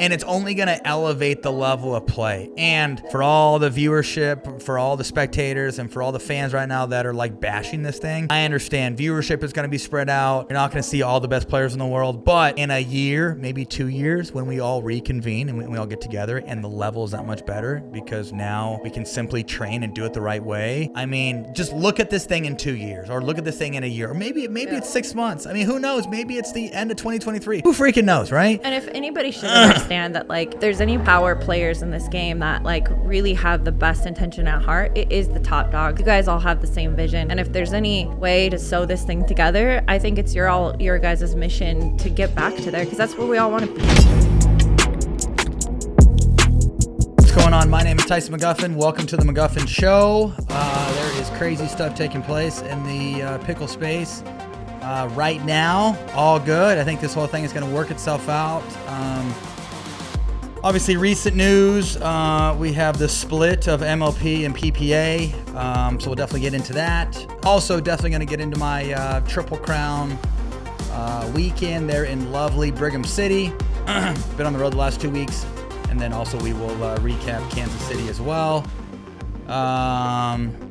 And it's only going to elevate the level of play. And for all the viewership, for all the spectators, and for all the fans right now that are like bashing this thing, I understand viewership is going to be spread out. You're not going to see all the best players in the world. But in a year, maybe 2 years, when we all reconvene and we all get together and the level is that much better because now we can simply train and do it the right way. I mean, just look at this thing in 2 years, or look at this thing in a year, or maybe it's 6 months. I mean, who knows? Maybe it's the end of 2023. Who freaking knows, right? And if anybody should understand that, like, there's any power players in this game that like really have the best intention at heart, it is the top dog. You guys all have the same vision, and if there's any way to sew this thing together, I think it's your guys' mission to get back to there, because that's where we all want to be. What's going on? My name is Tyson McGuffin. Welcome to the McGuffin Show. There is crazy stuff taking place in the pickle space right now. All good. I think this whole thing is going to work itself out. Obviously, recent news, we have the split of MLP and PPA, so we'll definitely get into that. Also, definitely going to get into my Triple Crown weekend there in lovely Brigham City. Been on the road the last 2 weeks, and then also we will recap Kansas City as well.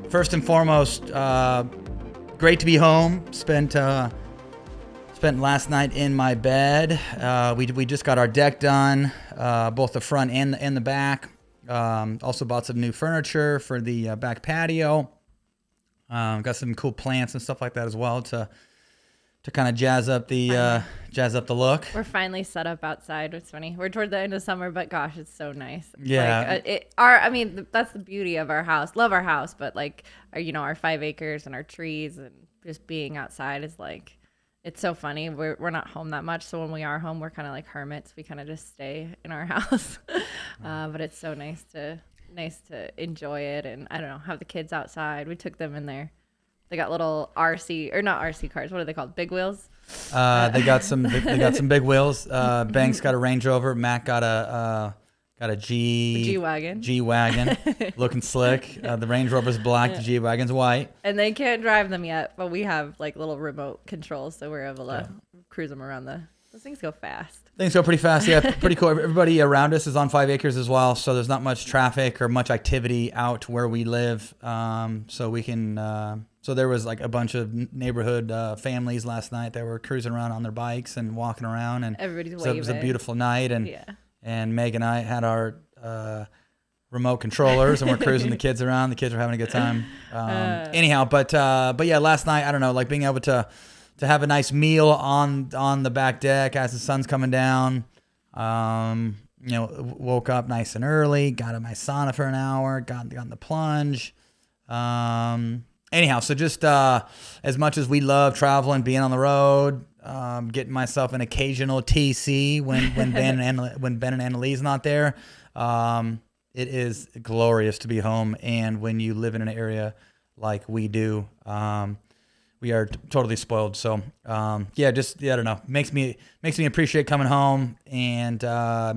First and foremost, great to be home. Spent last night in my bed. We just got our deck done, both the front and the back. Also bought some new furniture for the back patio. Got some cool plants and stuff like that as well to kind of jazz up the look. We're finally set up outside. It's funny. We're toward the end of summer, but gosh, it's so nice. Yeah. Like, that's the beauty of our house. Love our house, but like our 5 acres and our trees and just being outside is like. It's so funny. We're not home that much, so when we are home, we're kind of like hermits. We kind of just stay in our house. But it's so nice to enjoy it, and I don't know, have the kids outside. We took them in there. They got little not RC cars. What are they called? Big wheels. They got some big wheels. Banks got a Range Rover. Matt got a G-Wagon, looking slick. The Range Rover's black, the G-Wagon's white. And they can't drive them yet, but we have like little remote controls, so we're able to cruise them around. Those things go fast. Things go pretty fast, yeah, pretty cool. Everybody around us is on 5 acres as well, so there's not much traffic or much activity out where we live. So we can... So there was like a bunch of neighborhood families last night that were cruising around on their bikes and walking around. And everybody's waving. It was a beautiful night, and... Yeah. And Meg and I had our remote controllers, and we're cruising the kids around. The kids are having a good time. Anyhow, but yeah, last night, I don't know, like being able to have a nice meal on the back deck as the sun's coming down. Woke up nice and early, got in my sauna for an hour, got in the plunge. Anyhow, so just as much as we love traveling, being on the road. Getting myself an occasional TC when Ben and Annalise not there. It is glorious to be home, and when you live in an area like we do, we are totally spoiled. So I don't know. Makes me appreciate coming home, and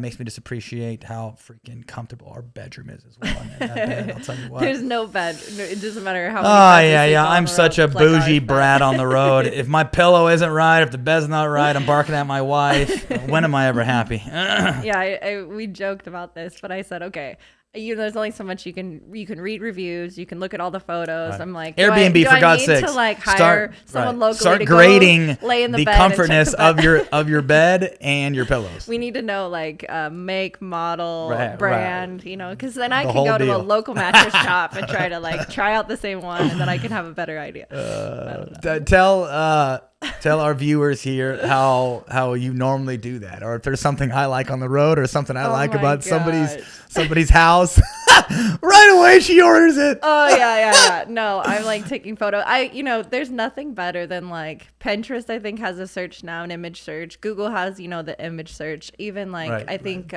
makes me just appreciate how freaking comfortable our bedroom is as well. In that bed, I'll tell you what. There's no bed. It doesn't matter how many yeah. I'm such a bougie brat on the road. If my pillow isn't right, if the bed's not right, I'm barking at my wife. When am I ever happy? Yeah, we joked about this, but I said, okay. There's only so much you can read reviews. You can look at all the photos. Right. I'm like, Airbnb, for God's sake. To like hire someone locally Start to grading go lay in the comfortness of your bed and your pillows. We need to know like make, model, brand, because then I can go to deal. a local mattress shop and try out the same one, and then I can have a better idea. Tell our viewers here how you normally do that, or if there's something I like on the road or something I like about somebody's house. Right away she orders it. Oh yeah. No, I'm like taking photos. There's nothing better than like Pinterest. I think has a search now, an image search. Google has the image search. Even like I think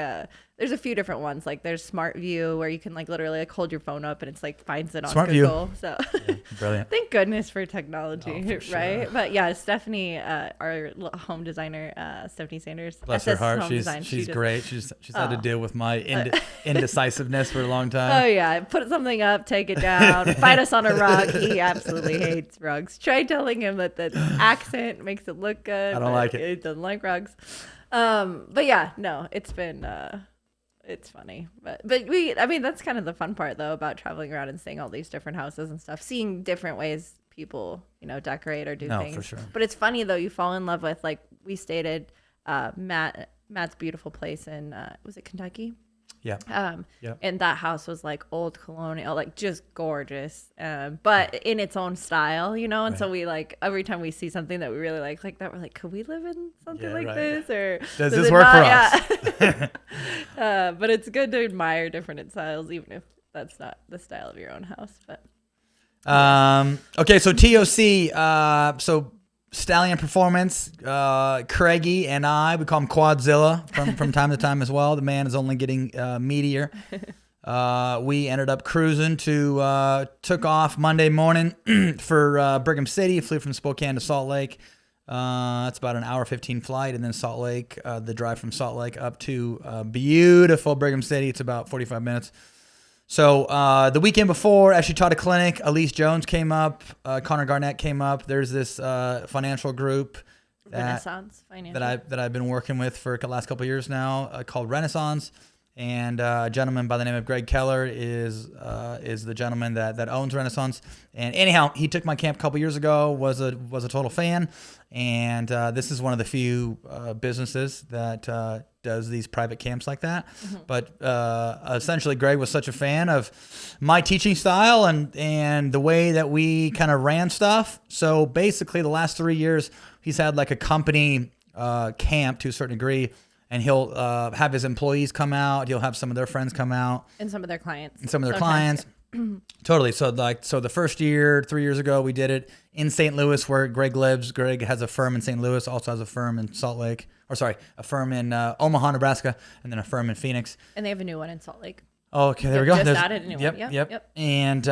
there's a few different ones. Like there's Smart View where you can like literally like hold your phone up and it's like finds it on Smart Google. View. So brilliant. Thank goodness for technology, for right? sure. But yeah, Stephanie, our home designer, Stephanie Sanders. Bless her heart. She's great. She's had to deal with my indecisiveness for a long time. Oh yeah, put something up, take it down, fight us on a rug. He absolutely hates rugs. Try telling him that the accent makes it look good. I don't like it. He doesn't like rugs. But yeah, no, it's been it's funny, but I mean, that's kind of the fun part though about traveling around and seeing all these different houses and stuff, seeing different ways people, decorate or do things. For sure. But it's funny though, you fall in love with, like, we stayed at Matt's beautiful place in was it Kentucky? Yeah. And that house was like old colonial, like just gorgeous, but in its own style, And Right. so we, like, every time we see something that we really like that, we're like, could we live in something like right. this, or Does this work for us? Yeah. But it's good to admire different styles, even if that's not the style of your own house. But okay, so TOC, so Stallion Performance, Craigie and I, we call him Quadzilla from time to time as well. The man is only getting meatier. We ended up cruising took off Monday morning for Brigham City, flew from Spokane to Salt Lake. It's about an hour 15 flight, and then Salt Lake, the drive from Salt Lake up to beautiful Brigham City, it's about 45 minutes. So the weekend before, actually taught a clinic. Elise Jones came up. Connor Garnett came up. There's this financial group Renaissance Financial that I've been working with for the last couple of years now, called Renaissance. And a gentleman by the name of Greg Keller is the gentleman that owns Renaissance. And anyhow, he took my camp a couple years ago. Was a total fan. And this is one of the few businesses that does these private camps like that. Mm-hmm. But essentially, Greg was such a fan of my teaching style and the way that we kind of ran stuff. So basically, the last 3 years, he's had like a company camp to a certain degree. And he'll have his employees come out. He'll have some of their friends come out. And some of their clients. Totally. So the first year, 3 years ago, we did it in St. Louis, where Greg lives. Greg has a firm in St. Louis, also has a firm in a firm in Omaha, Nebraska, and then a firm in Phoenix. And they have a new one in Salt Lake. Oh, okay, there we go. Just added a new one. Yep. And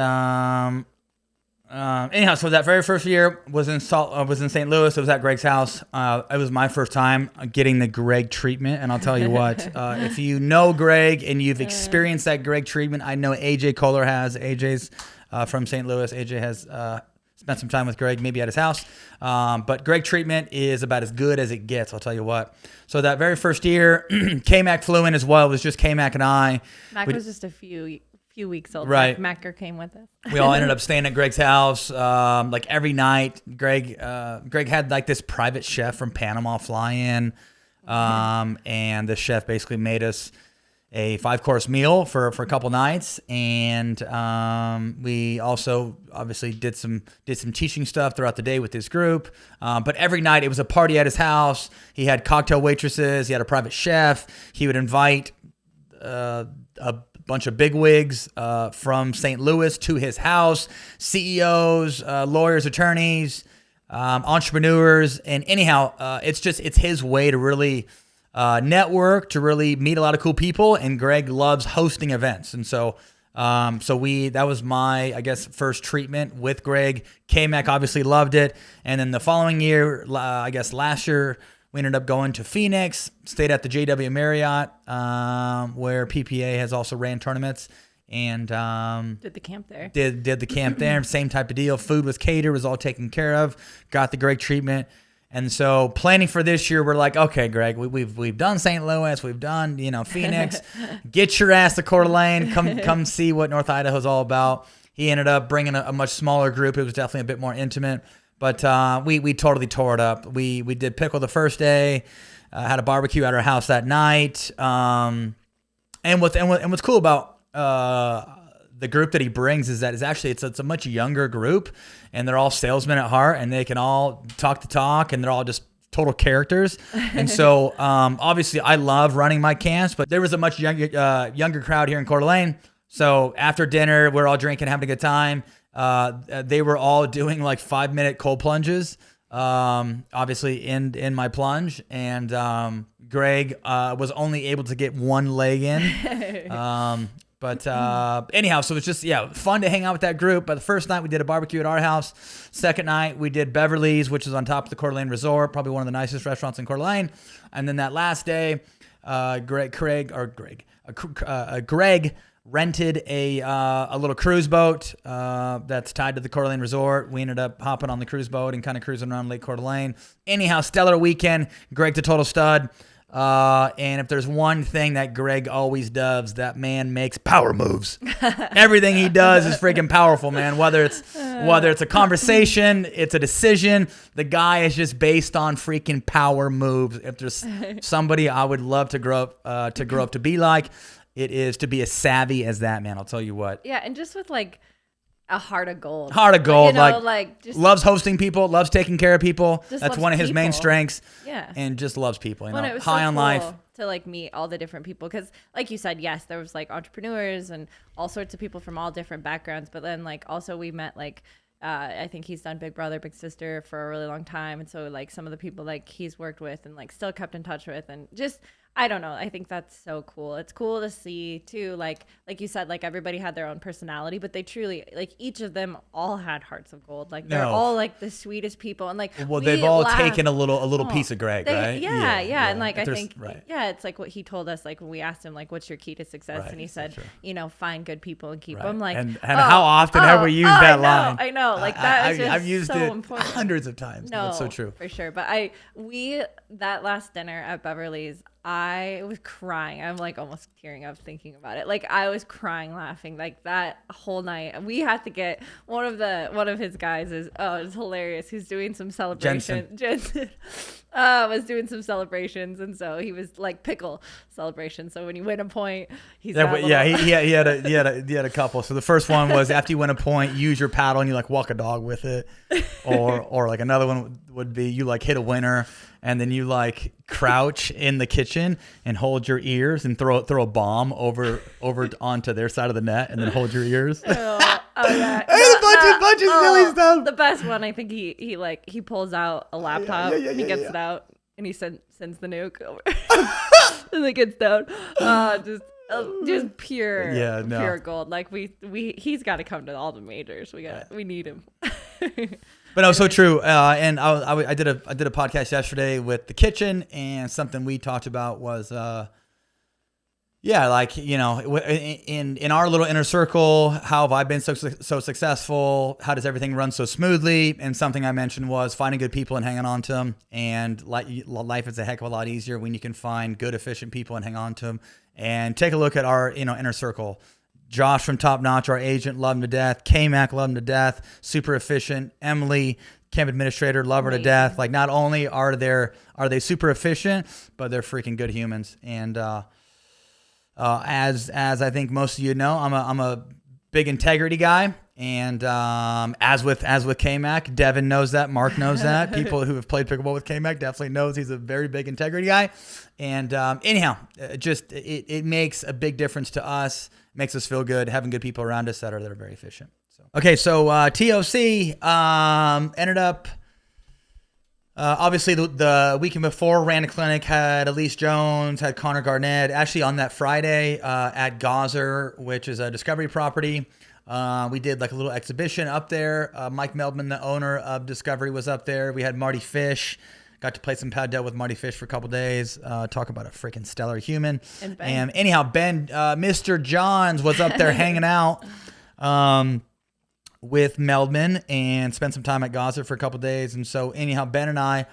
anyhow, so that very first year was in St. Louis. It was at Greg's house. It was my first time getting the Greg treatment, and I'll tell you what, if you know Greg and you've experienced that Greg treatment, I know AJ Kohler has. AJ's from St. Louis. AJ has spent some time with Greg, maybe at his house. But Greg treatment is about as good as it gets, I'll tell you what. So that very first year, K-Mac flew in as well. It was just K-Mac and I. Mac was just a few weeks old. Right. Macker came with us. We all ended up staying at Greg's house. Like every night, Greg had like this private chef from Panama fly in. And the chef basically made us a 5-course meal for a couple nights. And we also obviously did some teaching stuff throughout the day with this group. But every night it was a party at his house. He had cocktail waitresses. He had a private chef. He would invite a bunch of bigwigs from St. Louis to his house, CEOs, lawyers, attorneys, entrepreneurs. And anyhow, it's his way to really network, to really meet a lot of cool people. And Greg loves hosting events. And so that was my, I guess, first treatment with Greg. K-Mac obviously loved it. And then the following year, I guess last year, we ended up going to Phoenix, stayed at the JW Marriott, where PPA has also ran tournaments, and did the camp there. Did the camp there. Same type of deal. Food was catered, was all taken care of. Got the Greg treatment, and so planning for this year, we're like, okay, Greg, we've done St. Louis, we've done Phoenix. Get your ass to Coeur d'Alene. Come see what North Idaho's all about. He ended up bringing a much smaller group. It was definitely a bit more intimate. But we totally tore it up. We did pickle the first day, had a barbecue at our house that night. And what's cool about the group that he brings is that it's a much younger group, and they're all salesmen at heart, and they can all talk the talk, and they're all just total characters. And so obviously I love running my camps, but there was a much younger crowd here in Coeur d'Alene. So after dinner, we're all drinking, having a good time. They were all doing like 5-minute cold plunges, obviously in my plunge. And Greg was only able to get one leg in. But anyhow, so it's just, fun to hang out with that group. But the first night we did a barbecue at our house. Second night we did Beverly's, which is on top of the Coeur d'Alene Resort, probably one of the nicest restaurants in Coeur d'Alene. And then that last day, Greg rented a little cruise boat that's tied to the Coeur d'Alene Resort. We ended up hopping on the cruise boat and kind of cruising around Lake Coeur d'Alene. Anyhow, stellar weekend. Greg's a total stud. And if there's one thing that Greg always does, that man makes power moves. Everything he does is freaking powerful, man. Whether it's a conversation, it's a decision, the guy is just based on freaking power moves. If there's somebody I would love to grow up to be like, it is to be as savvy as that man. I'll tell you what. Yeah, and just with like a heart of gold. Heart of gold, just loves hosting people, loves taking care of people. Just That's loves one of his main people. strengths. Yeah. And just loves people. You Well, know, it was high so on cool life. to like meet all the different people, because like you said, yes, there was like entrepreneurs and all sorts of people from all different backgrounds, but then like also we met like I think he's done Big Brother Big Sister for a really long time, and so like some of the people like he's worked with and like still kept in touch with, and just I don't know, I think that's so cool. It's cool to see too, like you said, like everybody had their own personality, but they truly, like each of them all had hearts of gold. Like they're all like the sweetest people, and like they've all taken a little piece of Greg, right? Yeah, and like I think right. it's like what he told us, like when we asked him like what's your key to success, Right, and he said, sure. you know, find good people and keep Right. them. Like and how often have we used that line? I know, like that is just I've used so it important. hundreds of times. No, That's so true. for sure. But that last dinner at Beverly's, I was crying. I'm like almost tearing up thinking about it. Like I was crying, laughing. Like that whole night, we had to get one of his guys it's hilarious. He's doing some celebration. Jensen was doing some celebrations, and so he was like pickle celebration. So when you win a point, he had a couple. So the first one was after you win a point, use your paddle and you like walk a dog with it, or like another one would be you like hit a winner. And then you like crouch in the kitchen and hold your ears and throw a bomb over onto their side of the net and then hold your ears. Oh yeah, a bunch of silly stuff. The best one, I think he pulls out a laptop, he gets it out, and he sends the nuke over, and it gets down. Just pure gold. Like he's got to come to all the majors. We need him. But no, so true. And I did a podcast yesterday with the kitchen, and something we talked about was, like, you know, in our little inner circle, how have I been so successful? How does everything run so smoothly? And something I mentioned was finding good people and hanging on to them. And life is a heck of a lot easier when you can find good, efficient people and hang on to them. And take a look at our, inner circle. Josh from Top Notch, our agent, love him to death. K-Mac, love him to death. Super efficient. Emily, camp administrator, love her to death. Like, not only are they super efficient, but they're freaking good humans. And as I think most of you know, I'm a big integrity guy. And as with K-Mac, Devin knows that. Mark knows that. People who have played pickleball with K-Mac definitely knows he's a very big integrity guy. And anyhow, it makes a big difference to us. Makes us feel good having good people around us that are very efficient. So TOC ended up obviously the weekend before ran a clinic, had Elise Jones, had Connor Garnett. Actually on that Friday at Gazer, which is a Discovery property. We did like a little exhibition up there. Mike Meldman, the owner of Discovery, was up there. We had Marty Fish. Got to play some Padel with Marty Fish for a couple days. Talk about a freaking stellar human. And anyhow, Ben, Mr. Johns was up there hanging out with Meldman and spent some time at Gaza for a couple days. And so anyhow, Ben and I,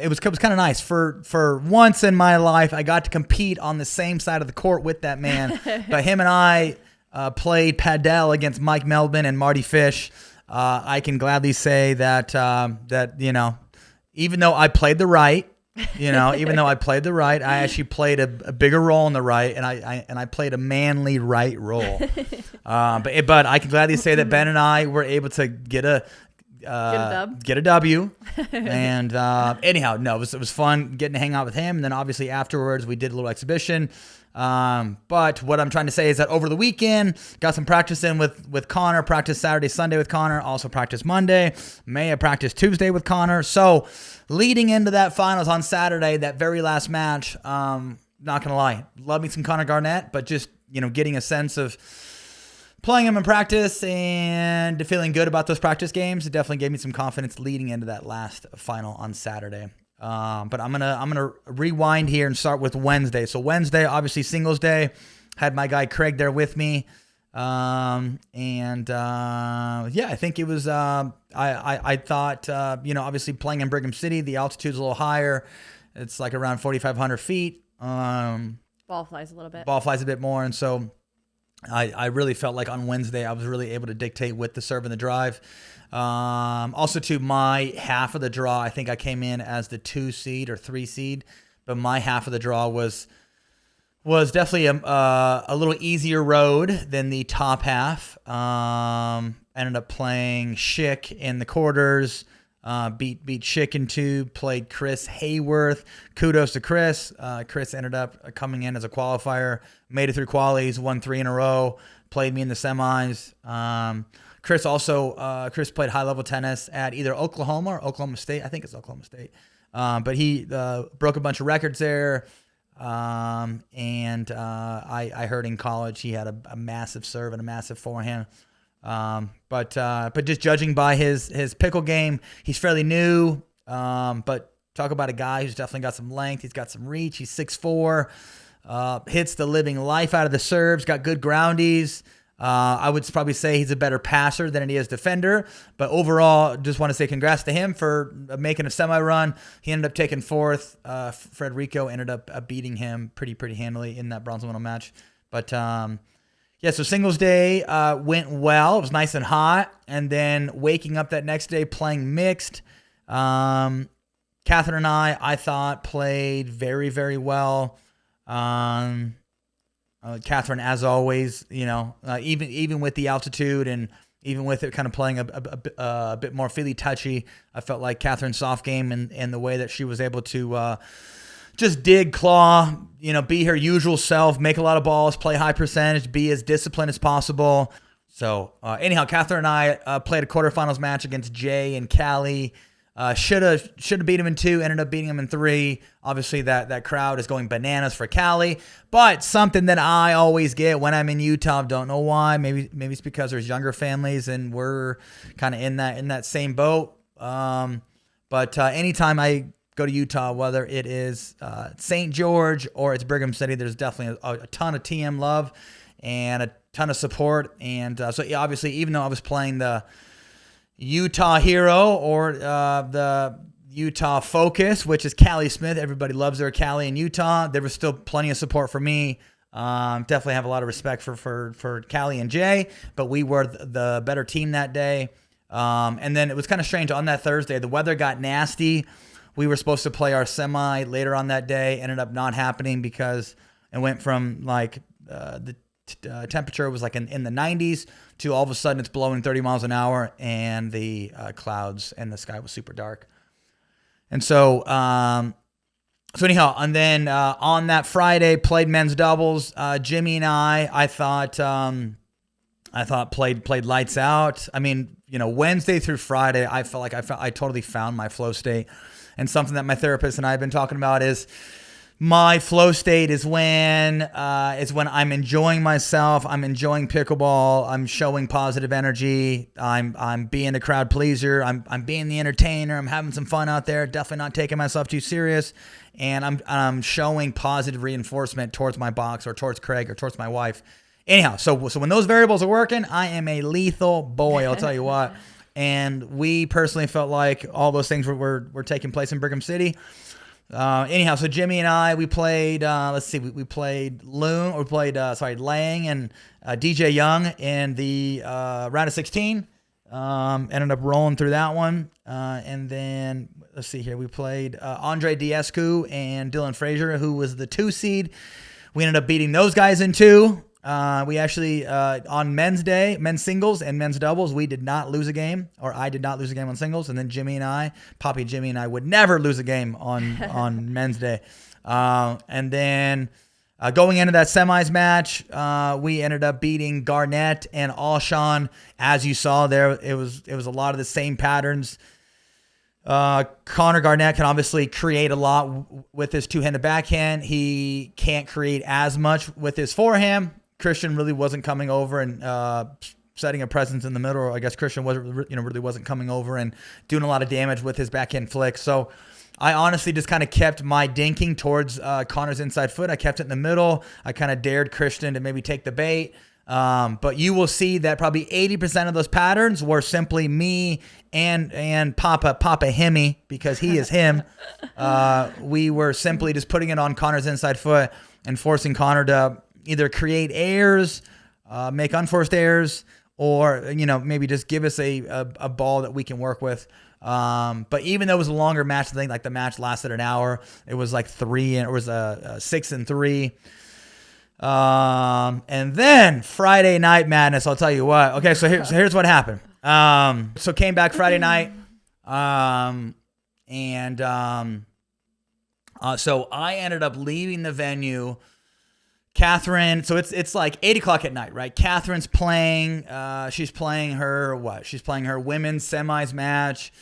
it was kind of nice. For once in my life, I got to compete on the same side of the court with that man. But him and I played Padel against Mike Meldman and Marty Fish. I can gladly say that even though I played the right, I actually played a bigger role in the right, and I played a manly right role. But I can gladly say that Ben and I were able to get a W. And anyhow, no, it was fun getting to hang out with him. And then obviously afterwards we did a little exhibition. But what I'm trying to say is that over the weekend, got some practice in with Connor, practice Saturday, Sunday with Connor, also practice Monday, may have practiced Tuesday with Connor. So leading into that finals on Saturday, that very last match, not going to lie, love me some Connor Garnett, but just, getting a sense of playing him in practice and feeling good about those practice games, it definitely gave me some confidence leading into that last final on Saturday. But I'm gonna rewind here and start with Wednesday. So Wednesday, obviously singles day, had my guy Craig there with me, I think it was. I thought obviously playing in Brigham City, the altitude's a little higher. It's like around 4,500 feet. Ball flies a little bit. Ball flies a bit more. And so I really felt like on Wednesday I was really able to dictate with the serve and the drive. Also, to my half of the draw, I think I came in as the 2 seed or 3 seed, but my half of the draw was definitely a little easier road than the top half. Ended up playing Schick in the quarters. Beat Schick in 2, played Chris Hayworth. Kudos to Chris. Chris ended up coming in as a qualifier, made it through qualies, won 3 in a row, played me in the semis. Chris played high-level tennis at either Oklahoma or Oklahoma State. I think it's Oklahoma State. But he broke a bunch of records there. I heard in college he had a massive serve and a massive forehand. But just judging by his pickle game, he's fairly new. But talk about a guy who's definitely got some length. He's got some reach. He's 6'4", hits the living life out of the serves, got good groundies. I would probably say he's a better passer than he is defender, but overall, just want to say congrats to him for making a semi-run. He ended up taking 4th. Frederico ended up beating him pretty handily in that bronze medal match. But yeah, so singles day went well. It was nice and hot, and then waking up that next day playing mixed. Catherine and I thought played very, very well. Catherine, as always, even with the altitude and even with it kind of playing a bit more feely touchy, I felt like Catherine's soft game and the way that she was able to just dig, claw, be her usual self, make a lot of balls, play high percentage, be as disciplined as possible. So anyhow, Catherine and I played a quarterfinals match against Jay and Callie. Should have beat him in 2, ended up beating him in 3. Obviously, that crowd is going bananas for Callie. But something that I always get when I'm in Utah, don't know why. Maybe it's because there's younger families and we're kind of in that same boat. But anytime I go to Utah, whether it is St. George or it's Brigham City, there's definitely a ton of TM love and a ton of support. And so yeah, obviously, even though I was playing the Utah hero or the Utah focus, which is Callie Smith. Everybody loves their Callie in Utah. There was still plenty of support for me. Definitely have a lot of respect for Callie and Jay, but we were the better team that day. And then it was kind of strange on that Thursday. The weather got nasty. We were supposed to play our semi later on that day. Ended up not happening because it went from like the temperature was like in the 90s to all of a sudden it's blowing 30 miles an hour and the clouds and the sky was super dark. And so anyhow, and then on that Friday played men's doubles. Jimmy and I thought played lights out. I mean, Wednesday through Friday, I felt like I totally found my flow state. And something that my therapist and I have been talking about is my flow state is when I'm enjoying myself, I'm enjoying pickleball, I'm showing positive energy, I'm being a crowd pleaser, I'm being the entertainer, I'm having some fun out there, definitely not taking myself too serious, and I'm showing positive reinforcement towards my box or towards Craig or towards my wife. Anyhow, so when those variables are working, I am a lethal boy, I'll tell you what. And we personally felt like all those things were taking place in Brigham City. Anyhow, so Jimmy and I, we played, we played Lang and DJ Young in the round of 16. Ended up rolling through that one. And then, let's see here, we played Andre Diescu and Dylan Frazier, who was the 2 seed. We ended up beating those guys in 2. We actually, on men's singles and men's doubles, we did not lose a game, or I did not lose a game on singles. And then Jimmy and I would never lose a game on men's day. And then going into that semis match, we ended up beating Garnett and Alshon. As you saw there, it was a lot of the same patterns. Connor Garnett can obviously create a lot with his 2-handed backhand. He can't create as much with his forehand. Christian really wasn't coming over and setting a presence in the middle. I guess Christian really wasn't coming over and doing a lot of damage with his backhand flick. So I honestly just kind of kept my dinking towards Connor's inside foot. I kept it in the middle. I kind of dared Christian to maybe take the bait. But you will see that probably 80% of those patterns were simply me and Papa Himmy, because he is him. We were simply just putting it on Connor's inside foot and forcing Connor to either create airs, make unforced airs, or, you know, maybe just give us a ball that we can work with. But even though it was a longer match, I think like the match lasted an hour. It was like 6-3. And then Friday Night Madness, I'll tell you what. Okay, so here's what happened. So came back Friday night. So I ended up leaving the venue. Catherine, so it's like 8 o'clock at night, right? Catherine's playing. She's playing her women's semis match.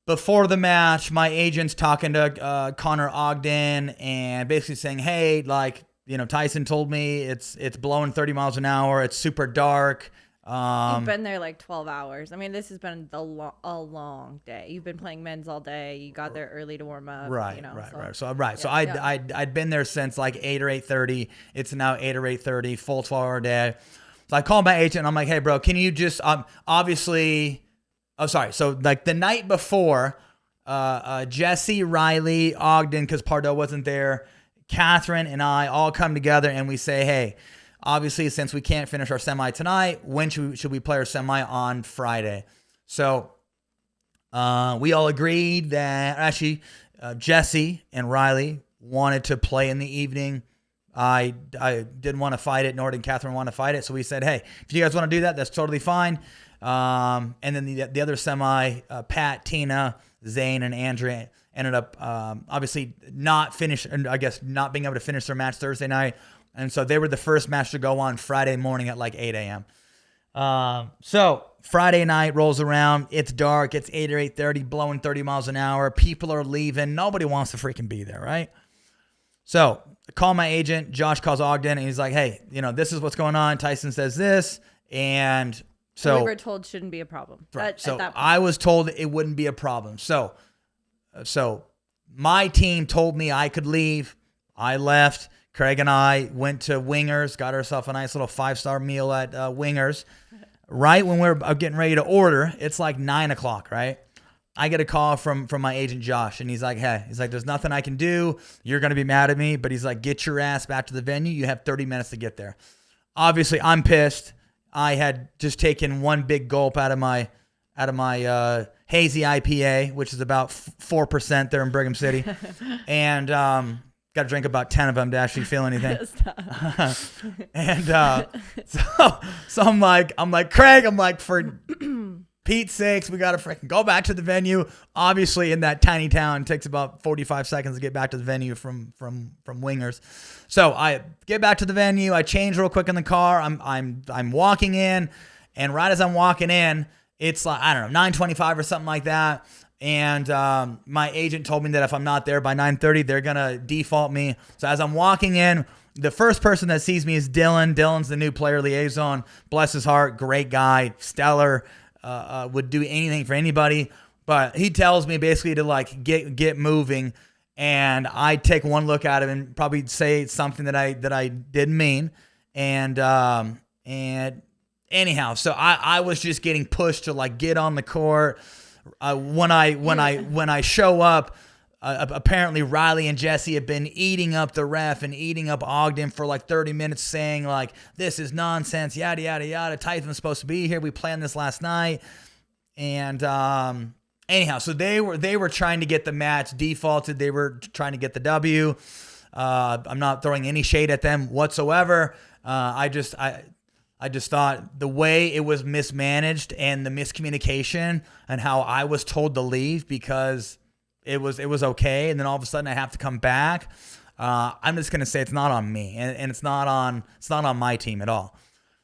Before the match, my agent's talking to Connor Ogden and basically saying, hey, like, you know, Tyson told me it's blowing 30 miles an hour. It's super dark. You've been there like 12 hours. I mean, this has been a long day. You've been playing men's all day. You got there early to warm up. Right, you know, right. So I'd been there since like 8 or 8:30. It's now 8 or 8:30, full 12-hour day. So I called my agent and I'm like, hey, bro, can you just obviously... Oh, sorry. So like the night before, Jesse, Riley, Ogden, because Padel wasn't there, Catherine and I all come together and we say, hey, obviously, since we can't finish our semi tonight, when should we play our semi on Friday? So we all agreed that actually Jesse and Riley wanted to play in the evening. I didn't want to fight it, nor did Catherine want to fight it. So we said, hey, if you guys want to do that, that's totally fine. And then the other semi, Pat, Tina, Zane, and Andrea ended up obviously not being able to finish their match Thursday night. And so they were the first match to go on Friday morning at like 8 a.m. So Friday night rolls around. It's dark. It's 8 or 8:30, blowing 30 miles an hour. People are leaving. Nobody wants to freaking be there, right? So I call my agent. Josh calls Ogden, and he's like, hey, you know, this is what's going on. Tyson says this. And so we were told shouldn't be a problem. Right. So I was told it wouldn't be a problem. So my team told me I could leave. I left. Craig and I went to Wingers, got ourselves a nice little 5-star meal at Wingers. Right when we're getting ready to order, it's like 9 o'clock, right? I get a call from my agent, Josh, and he's like, hey, there's nothing I can do. You're going to be mad at me, but he's like, get your ass back to the venue. You have 30 minutes to get there. Obviously, I'm pissed. I had just taken one big gulp out of my hazy IPA, which is about 4% there in Brigham City. And got to drink about 10 of them to actually feel anything. And so I'm like, Craig, for Pete's sakes, we got to freaking go back to the venue. Obviously, in that tiny town, it takes about 45 seconds to get back to the venue from Wingers. So I get back to the venue. I change real quick in the car. I'm walking in, and right as I'm walking in, it's like, I don't know, 9:25 or something like that. And my agent told me that if I'm not there by 9:30, they're gonna default me. So as I'm walking in, the first person that sees me is Dylan. Dylan's the new player liaison. Bless his heart, great guy, stellar. Would do anything for anybody, but he tells me basically to like get moving, and I take one look at him and probably say something that I didn't mean, and anyhow, so I was just getting pushed to like get on the court. When I show up, apparently Riley and Jesse have been eating up the ref and eating up Ogden for like 30 minutes, saying like, this is nonsense, yada, yada, yada. Tyson's supposed to be here. We planned this last night. And anyhow, so they were trying to get the match defaulted. They were trying to get the W. I'm not throwing any shade at them whatsoever. I just thought the way it was mismanaged and the miscommunication and how I was told to leave because it was okay, and then all of a sudden I have to come back. I'm just gonna say it's not on me, and it's not on my team at all.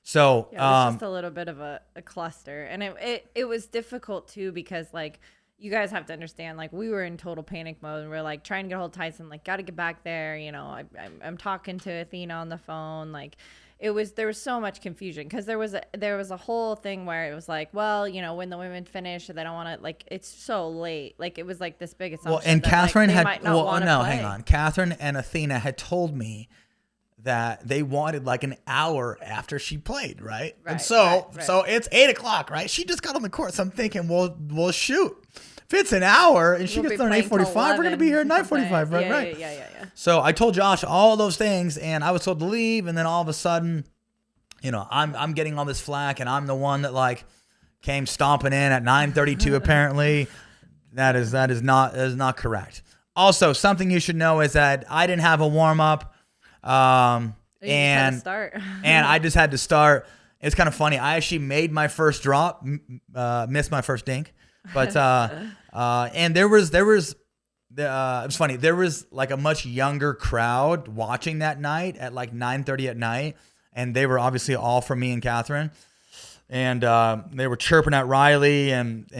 So yeah, it was just a little bit of a cluster, and it was difficult too because like you guys have to understand, like we were in total panic mode, and we're like trying to get a hold of Tyson, like got to get back there. You know, I'm talking to Athena on the phone, like. There was so much confusion because there was a whole thing where it was like, well, you know, when the women finish, they don't want to, like, it's so late. Like, it was like this big assumption. Well, and that, Catherine like, hang on. Catherine and Athena had told me that they wanted like an hour after she played, right? And Right, so right. so it's 8:00, right? She just got on the court. So I'm thinking, we'll shoot. If it's an hour and she We'll gets be there at playing till 8:45, we're gonna be here at 11. 9:45, right? Yeah, Right. yeah. So I told Josh all those things, and I was told to leave, and then all of a sudden, I'm getting all this flack, and I'm the one that like came stomping in at 9:32 apparently. That is not correct. Also, something you should know is that I didn't have a warm up, You just had and to start. and I just had to start. It's kind of funny. I actually made my first drop, missed my first dink, but and it was funny. There was like a much younger crowd watching that night at like 9:30 at night, and they were obviously all from me and Catherine, and they were chirping at Riley, and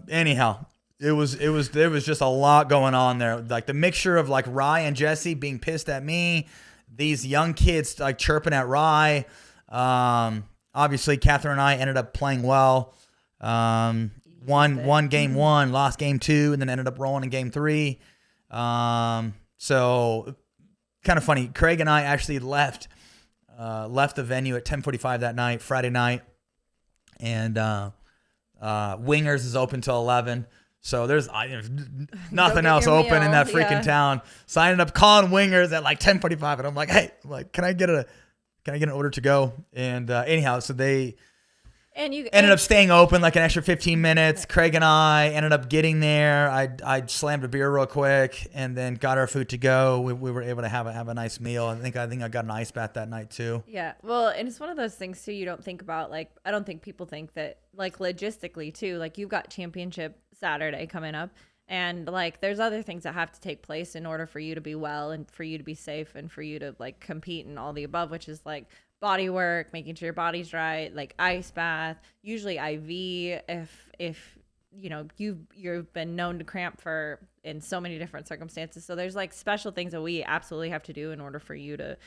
anyhow. There was just a lot going on there. Like the mixture of like Rye and Jesse being pissed at me, these young kids like chirping at Rye. Obviously Catherine and I ended up playing well. Won game 1, lost game 2, and then ended up rolling in game 3. So kind of funny. Craig and I actually left the venue at 10:45 that night, Friday night, and Wingers is open till 11. So there's nothing else your open in meal. that freaking Yeah. town. So I ended up calling Wingers at like 10:45, and I'm like, hey, can I get an order to go? And anyhow, so they ended up staying open like an extra 15 minutes. Craig and I ended up getting there. I slammed a beer real quick and then got our food to go. We were able to have a nice meal. I think I got an ice bath that night too. Yeah. Well, and it's one of those things too you don't think about. Like, I don't think people think that, like, logistically too, like you've got championship Saturday coming up, and like there's other things that have to take place in order for you to be well and for you to be safe and for you to like compete and all the above, which is like body work, making sure your body's right, like ice bath, usually IV if you've been known to cramp in so many different circumstances. So there's like special things that we absolutely have to do in order for you to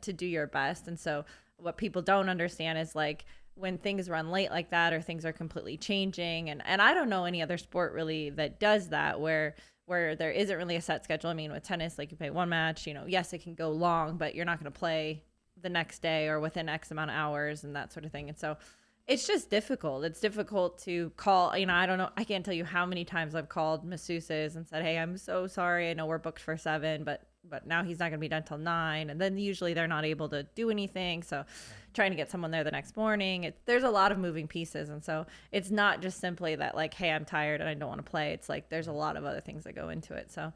do your best. And so what people don't understand is like when things run late like that, or things are completely changing, and I don't know any other sport really that does that, where there isn't really a set schedule. I mean, with tennis, like you play one match, yes, it can go long, but you're not going to play the next day or within X amount of hours and that sort of thing. And so it's just difficult. It's difficult to call, I don't know. I can't tell you how many times I've called masseuses and said, hey, I'm so sorry. I know we're booked for 7, but now he's not going to be done till 9. And then usually they're not able to do anything. So trying to get someone there the next morning, there's a lot of moving pieces. And so it's not just simply that like, hey, I'm tired and I don't want to play. It's like, there's a lot of other things that go into it. So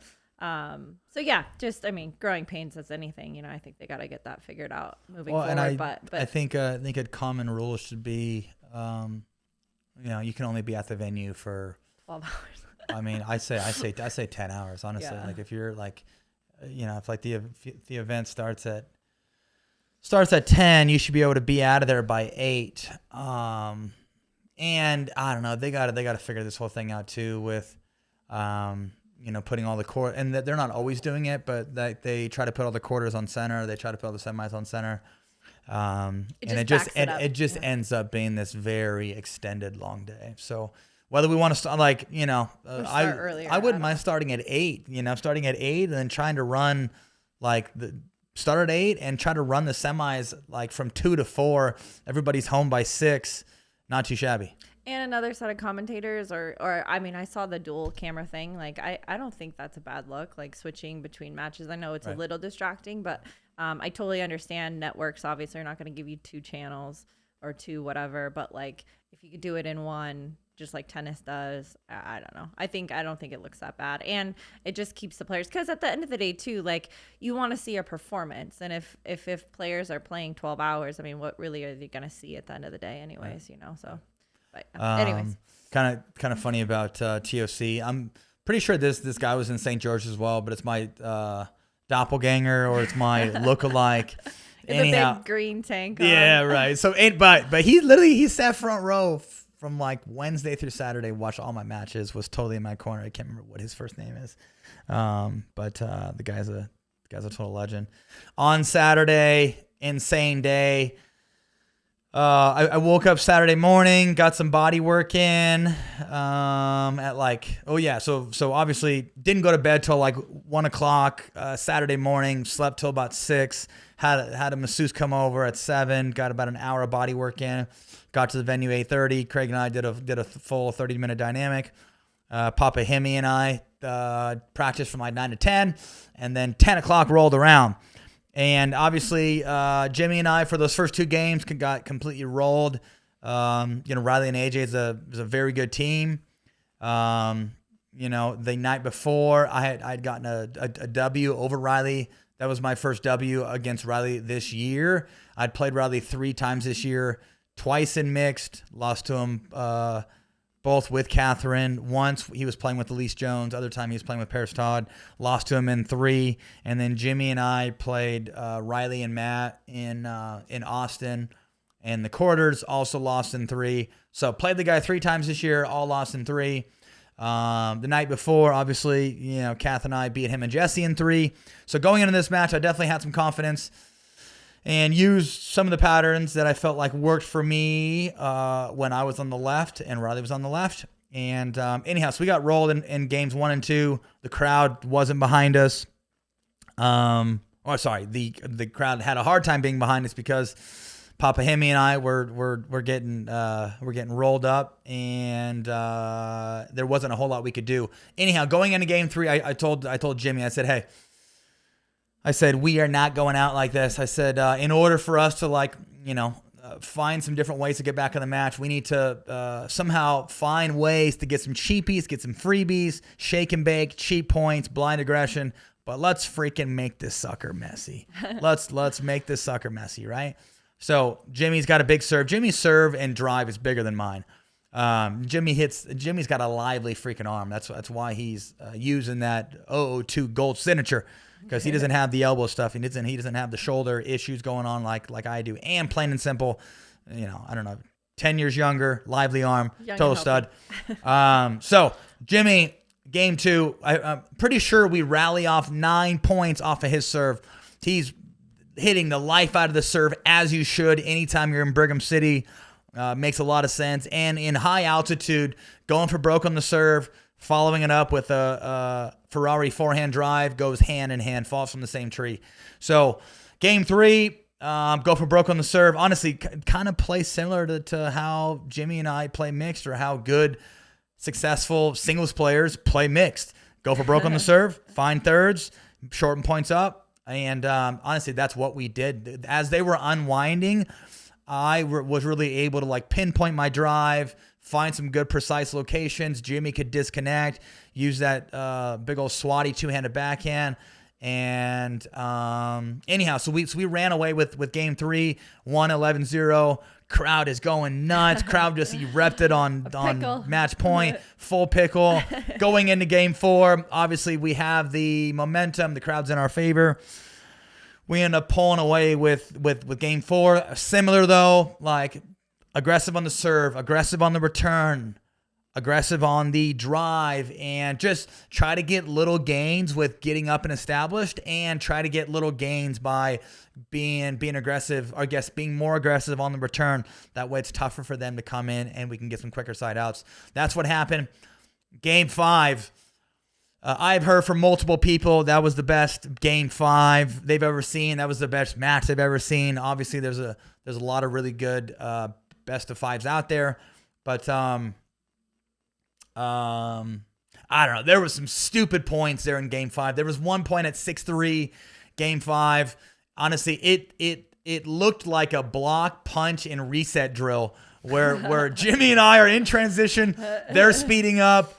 yeah, just, growing pains as anything, I think they got to get that figured out moving forward. And but I think a common rule should be, you can only be at the venue for 12 hours. I say 10 hours, honestly. Yeah. Like if you're like, if like the event starts at 10, you should be able to be out of there by 8. And I don't know, they got to figure this whole thing out too with, putting all the court, and they're not always doing it, but they try to put all the quarters on center. They try to put all the semis on center. It just ends up being this very extended long day. So whether we want to start I wouldn't mind starting at 8, starting at 8 and then trying to run start at 8 and try to run the semis like from 2 to 4. Everybody's home by 6. Not too shabby. And another set of commentators, or I saw the dual camera thing. Like, I don't think that's a bad look, like switching between matches. I know it's a little distracting, but I totally understand networks obviously are not going to give you 2 channels or 2 whatever. But like, if you could do it in one, just like tennis does, I don't know. I don't think it looks that bad. And it just keeps the players, because at the end of the day too, like you want to see a performance. And if players are playing 12 hours, what really are they going to see at the end of the day anyways, so. But anyways, kind of funny about TOC. I'm pretty sure this guy was in St. George as well, but it's my doppelganger or it's my lookalike. Anyhow, the big green tank on. Yeah, right. So but he sat front row from like Wednesday through Saturday, watched all my matches, was totally in my corner. I can't remember what his first name is, but the guy's a total legend. On Saturday, insane day. I woke up Saturday morning, got some body work in at like, so obviously didn't go to bed till like 1 o'clock Saturday morning, slept till about 6, had a masseuse come over at 7, got about an hour of body work in, got to the venue 8:30. Craig and I did a full 30-minute dynamic. Papa Hemi and I practiced from like 9 to 10, and then 10 o'clock rolled around. And obviously, Jimmy and I, for those first 2 games, got completely rolled. Riley and AJ is a very good team. The night before, I'd gotten a W over Riley. That was my first W against Riley this year. I'd played Riley 3 times this year, twice in mixed, lost to him both with Catherine. Once he was playing with Elise Jones. Other time he was playing with Paris Todd. Lost to him in 3. And then Jimmy and I played Riley and Matt in Austin. And the quarters also lost in 3. So played the guy 3 times this year, all lost in 3. The night before, obviously, Kath and I beat him and Jesse in 3. So going into this match, I definitely had some confidence and used some of the patterns that I felt like worked for me when I was on the left and Riley was on the left. And anyhow, so we got rolled in games 1 and 2. The crowd wasn't behind us. The crowd had a hard time being behind us because Papa Hemi and I were getting rolled up, and there wasn't a whole lot we could do. Anyhow, going into game 3, I told Jimmy, I said, hey. I said, we are not going out like this. I said, in order for us to find some different ways to get back in the match, we need to somehow find ways to get some cheapies, get some freebies, shake and bake, cheap points, blind aggression. But let's freaking make this sucker messy. Let's make this sucker messy, right? So Jimmy's got a big serve. Jimmy's serve and drive is bigger than mine. Jimmy's got a lively freaking arm. That's why he's using that 002 gold signature. Because he doesn't have the elbow stuff. He doesn't have the shoulder issues going on like I do. And plain and simple, I don't know, 10 years younger, lively arm, total stud. So Jimmy, game 2, I'm pretty sure we rally off 9 points off of his serve. He's hitting the life out of the serve, as you should anytime you're in Brigham City. Makes a lot of sense. And in high altitude, going for broke on the serve, following it up with a Ferrari forehand drive, goes hand in hand, falls from the same tree. So game 3, go for broke on the serve. Honestly, kind of play similar to how Jimmy and I play mixed, or how good, successful singles players play mixed. Go for broke on the serve, find thirds, shorten points up. And honestly, that's what we did. As they were unwinding, I was really able to pinpoint my drive, find some good precise locations. Jimmy could disconnect, use that big old swatty 2-handed backhand. And anyhow, so we ran away with game 3, 11-0. Crowd is going nuts. Crowd just erupted on match point, full pickle. Going into game 4, obviously we have the momentum. The crowd's in our favor. We end up pulling away with game 4. Similar though, aggressive on the serve, aggressive on the return, aggressive on the drive, and just try to get little gains with getting up and established, and try to get little gains by being aggressive, or I guess being more aggressive on the return. That way it's tougher for them to come in and we can get some quicker side outs. That's what happened. Game 5. I've heard from multiple people that was the best game 5 they've ever seen. That was the best match they've ever seen. Obviously, there's a lot of really good best of 5s out there, but I don't know. There was some stupid points there in game 5. There was one point at 6-3, game 5. Honestly, it looked like a block, punch, and reset drill where Jimmy and I are in transition. They're speeding up.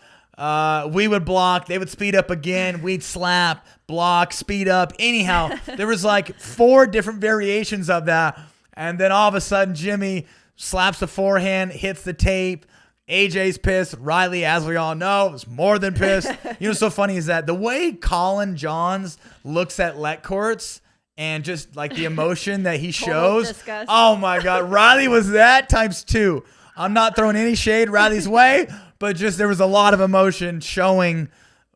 We would block. They would speed up again. We'd slap, block, speed up. Anyhow, there was 4 different variations of that. And then all of a sudden, Jimmy slaps the forehand, hits the tape. AJ's pissed. Riley, as we all know, is more than pissed. What's so funny is that the way Colin Johns looks at let courts and just the emotion that he shows. Oh my God. Riley was that times 2. I'm not throwing any shade Riley's way, but just there was a lot of emotion showing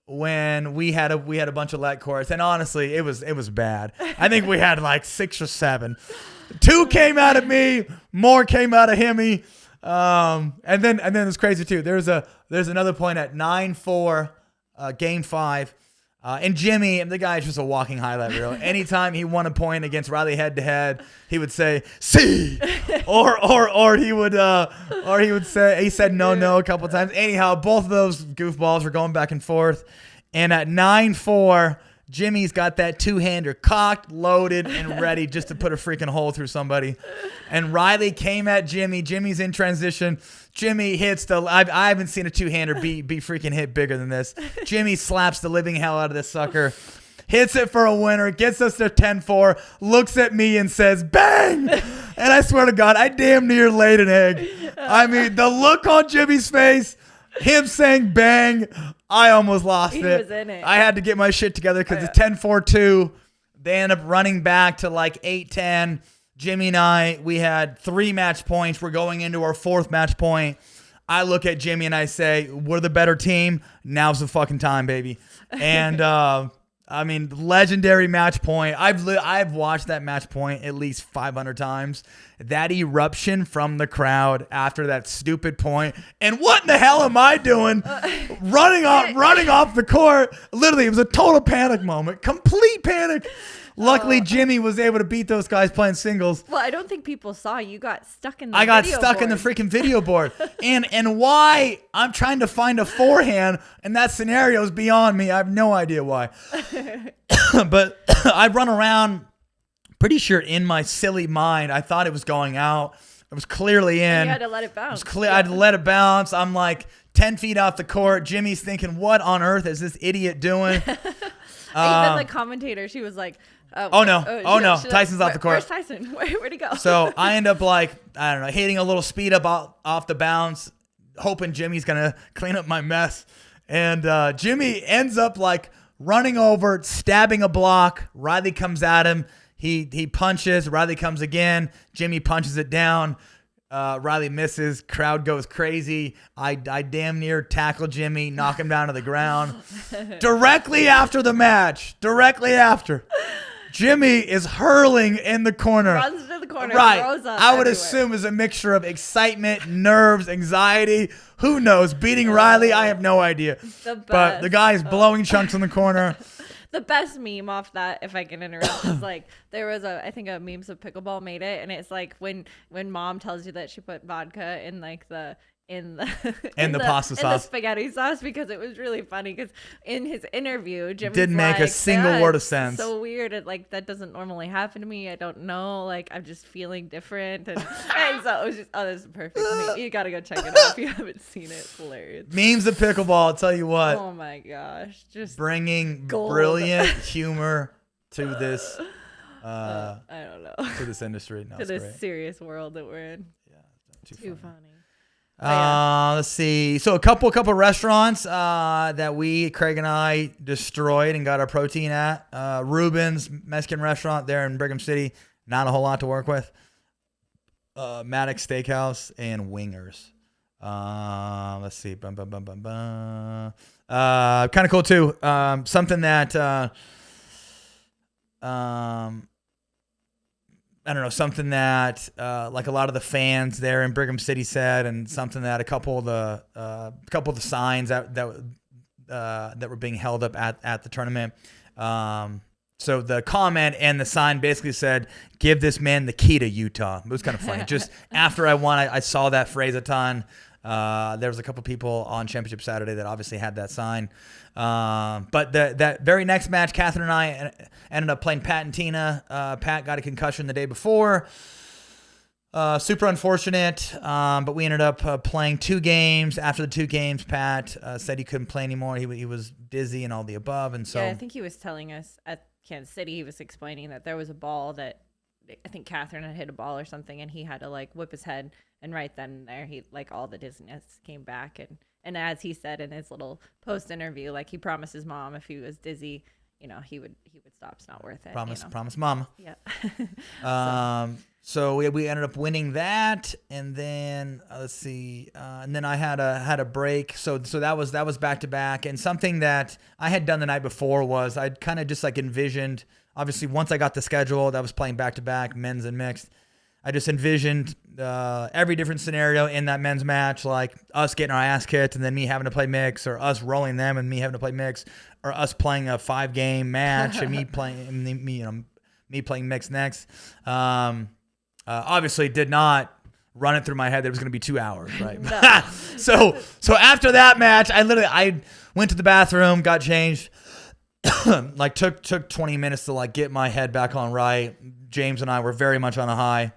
when we had a bunch of let courts, and honestly, it was bad. I think we had like 6 or 7. 2 came out of me, more came out of him. And then it's crazy too. There's another point at 9-4, game 5. And Jimmy, the guy's just a walking highlight reel. Anytime he won a point against Riley head to head, he would say "see," or he would say, he said no a couple times. Anyhow, both of those goofballs were going back and forth. And at 9-4, Jimmy's got that 2-hander cocked, loaded, and ready just to put a freaking hole through somebody. And Riley came at Jimmy. Jimmy's in transition. Jimmy hits I haven't seen a 2-hander be freaking hit bigger than this. Jimmy slaps the living hell out of this sucker. Hits it for a winner. Gets us to 10-4. Looks at me and says, "Bang!" And I swear to God, I damn near laid an egg. I mean, the look on Jimmy's face, him saying "bang," I almost lost it. He was in it. I had to get my shit together because it's 10-4-2. They end up running back to like 8-10. Jimmy and I, we had 3 match points. We're going into our 4th match point. I look at Jimmy and I say, "We're the better team. Now's the fucking time, baby." And I mean, legendary match point. I've watched that match point at least 500 times. That eruption from the crowd after that stupid point. And what in the hell am I doing? Running off the court. Literally, it was a total panic moment. Complete panic. Luckily, Jimmy was able to beat those guys playing singles. Well, I don't think people saw you got stuck in the I got stuck in the freaking video board. And why I'm trying to find a forehand and that scenario is beyond me. I have no idea why. But I run around pretty sure in my silly mind, I thought it was going out. It was clearly in. You had to let it bounce. I had to let it bounce. I'm like 10 feet off the court. Jimmy's thinking, what on earth is this idiot doing? Even the commentator, she was like, oh no. Tyson's off the court. Where's Tyson? Where'd he go? So I end up like, I don't know, hitting a little speed up off the bounce, hoping Jimmy's going to clean up my mess. And Jimmy ends up like running over, stabbing a block. Riley comes at him. He punches. Riley comes again. Jimmy punches it down. Riley misses. Crowd goes crazy. I damn near tackle Jimmy, knock him down to the ground. Directly after the match. Jimmy is hurling in the corner. Runs to the corner. Right. Throws up I would everywhere. assume is a mixture of excitement, nerves, anxiety. Who knows? Beating Riley, I have no idea. But the guy is blowing chunks in the corner. The best meme off that, if I can interrupt, is like there was I think a Memes of Pickleball made it, and it's like when mom tells you that she put vodka in like the pasta sauce, in the spaghetti sauce, because it was really funny because in his interview, Jim didn't make a single word of sense. So weird. Like that doesn't normally happen to me. I don't know. Like I'm just feeling different, and so it was just this is perfect. You gotta go check it out if you haven't seen it. It's hilarious. Memes of Pickleball. I'll tell you what. Oh my gosh, just bringing gold. Brilliant humor to this. I don't know. To this industry. No, to this great. Serious world that we're in. Yeah, too funny. Let's see. So a couple restaurants that Craig and I destroyed and got our protein at. Ruben's Mexican restaurant there in Brigham City. Not a whole lot to work with. Maddox Steakhouse and Wingers. Let's see. Kind of cool too. Something that I don't know, something that like a lot of the fans there in Brigham City said, and something that a couple of the signs that were being held up at the tournament. So the comment and the sign basically said, "Give this man the key to Utah." It was kind of funny. Just after I won, I saw that phrase a ton. There was a couple people on Championship Saturday that obviously had that sign. But that very next match, Catherine and I ended up playing Pat and Tina. Pat got a concussion the day before. Super unfortunate. But we ended up playing 2 games. After the 2 games, Pat said he couldn't play anymore. He was dizzy and all the above. And so yeah, I think he was telling us at Kansas City, he was explaining that there was a ball that I think Catherine had hit a ball or something, and he had to like whip his head. And right then and there, he like all the dizziness came back. And as he said in his little post interview, like he promised his mom if he was dizzy, you know, he would stop. It's not worth it. Promise mama. Yeah. So we ended up winning that, and then let's see, and then I had a break. So that was back to back, and something that I had done the night before was I'd kind of just like envisioned. Obviously, once I got the schedule, that was playing back to back, men's and mixed. I just envisioned every different scenario in that men's match, like us getting our ass kicked, and then me having to play mix, or us rolling them and me having to play mix, or us playing a 5-game match and me playing mix next. Obviously did not run it through my head that it was going to be 2 hours, right? No. So after that match, I went to the bathroom, got changed, like took 20 minutes to like get my head back on right. James and I were very much on a high.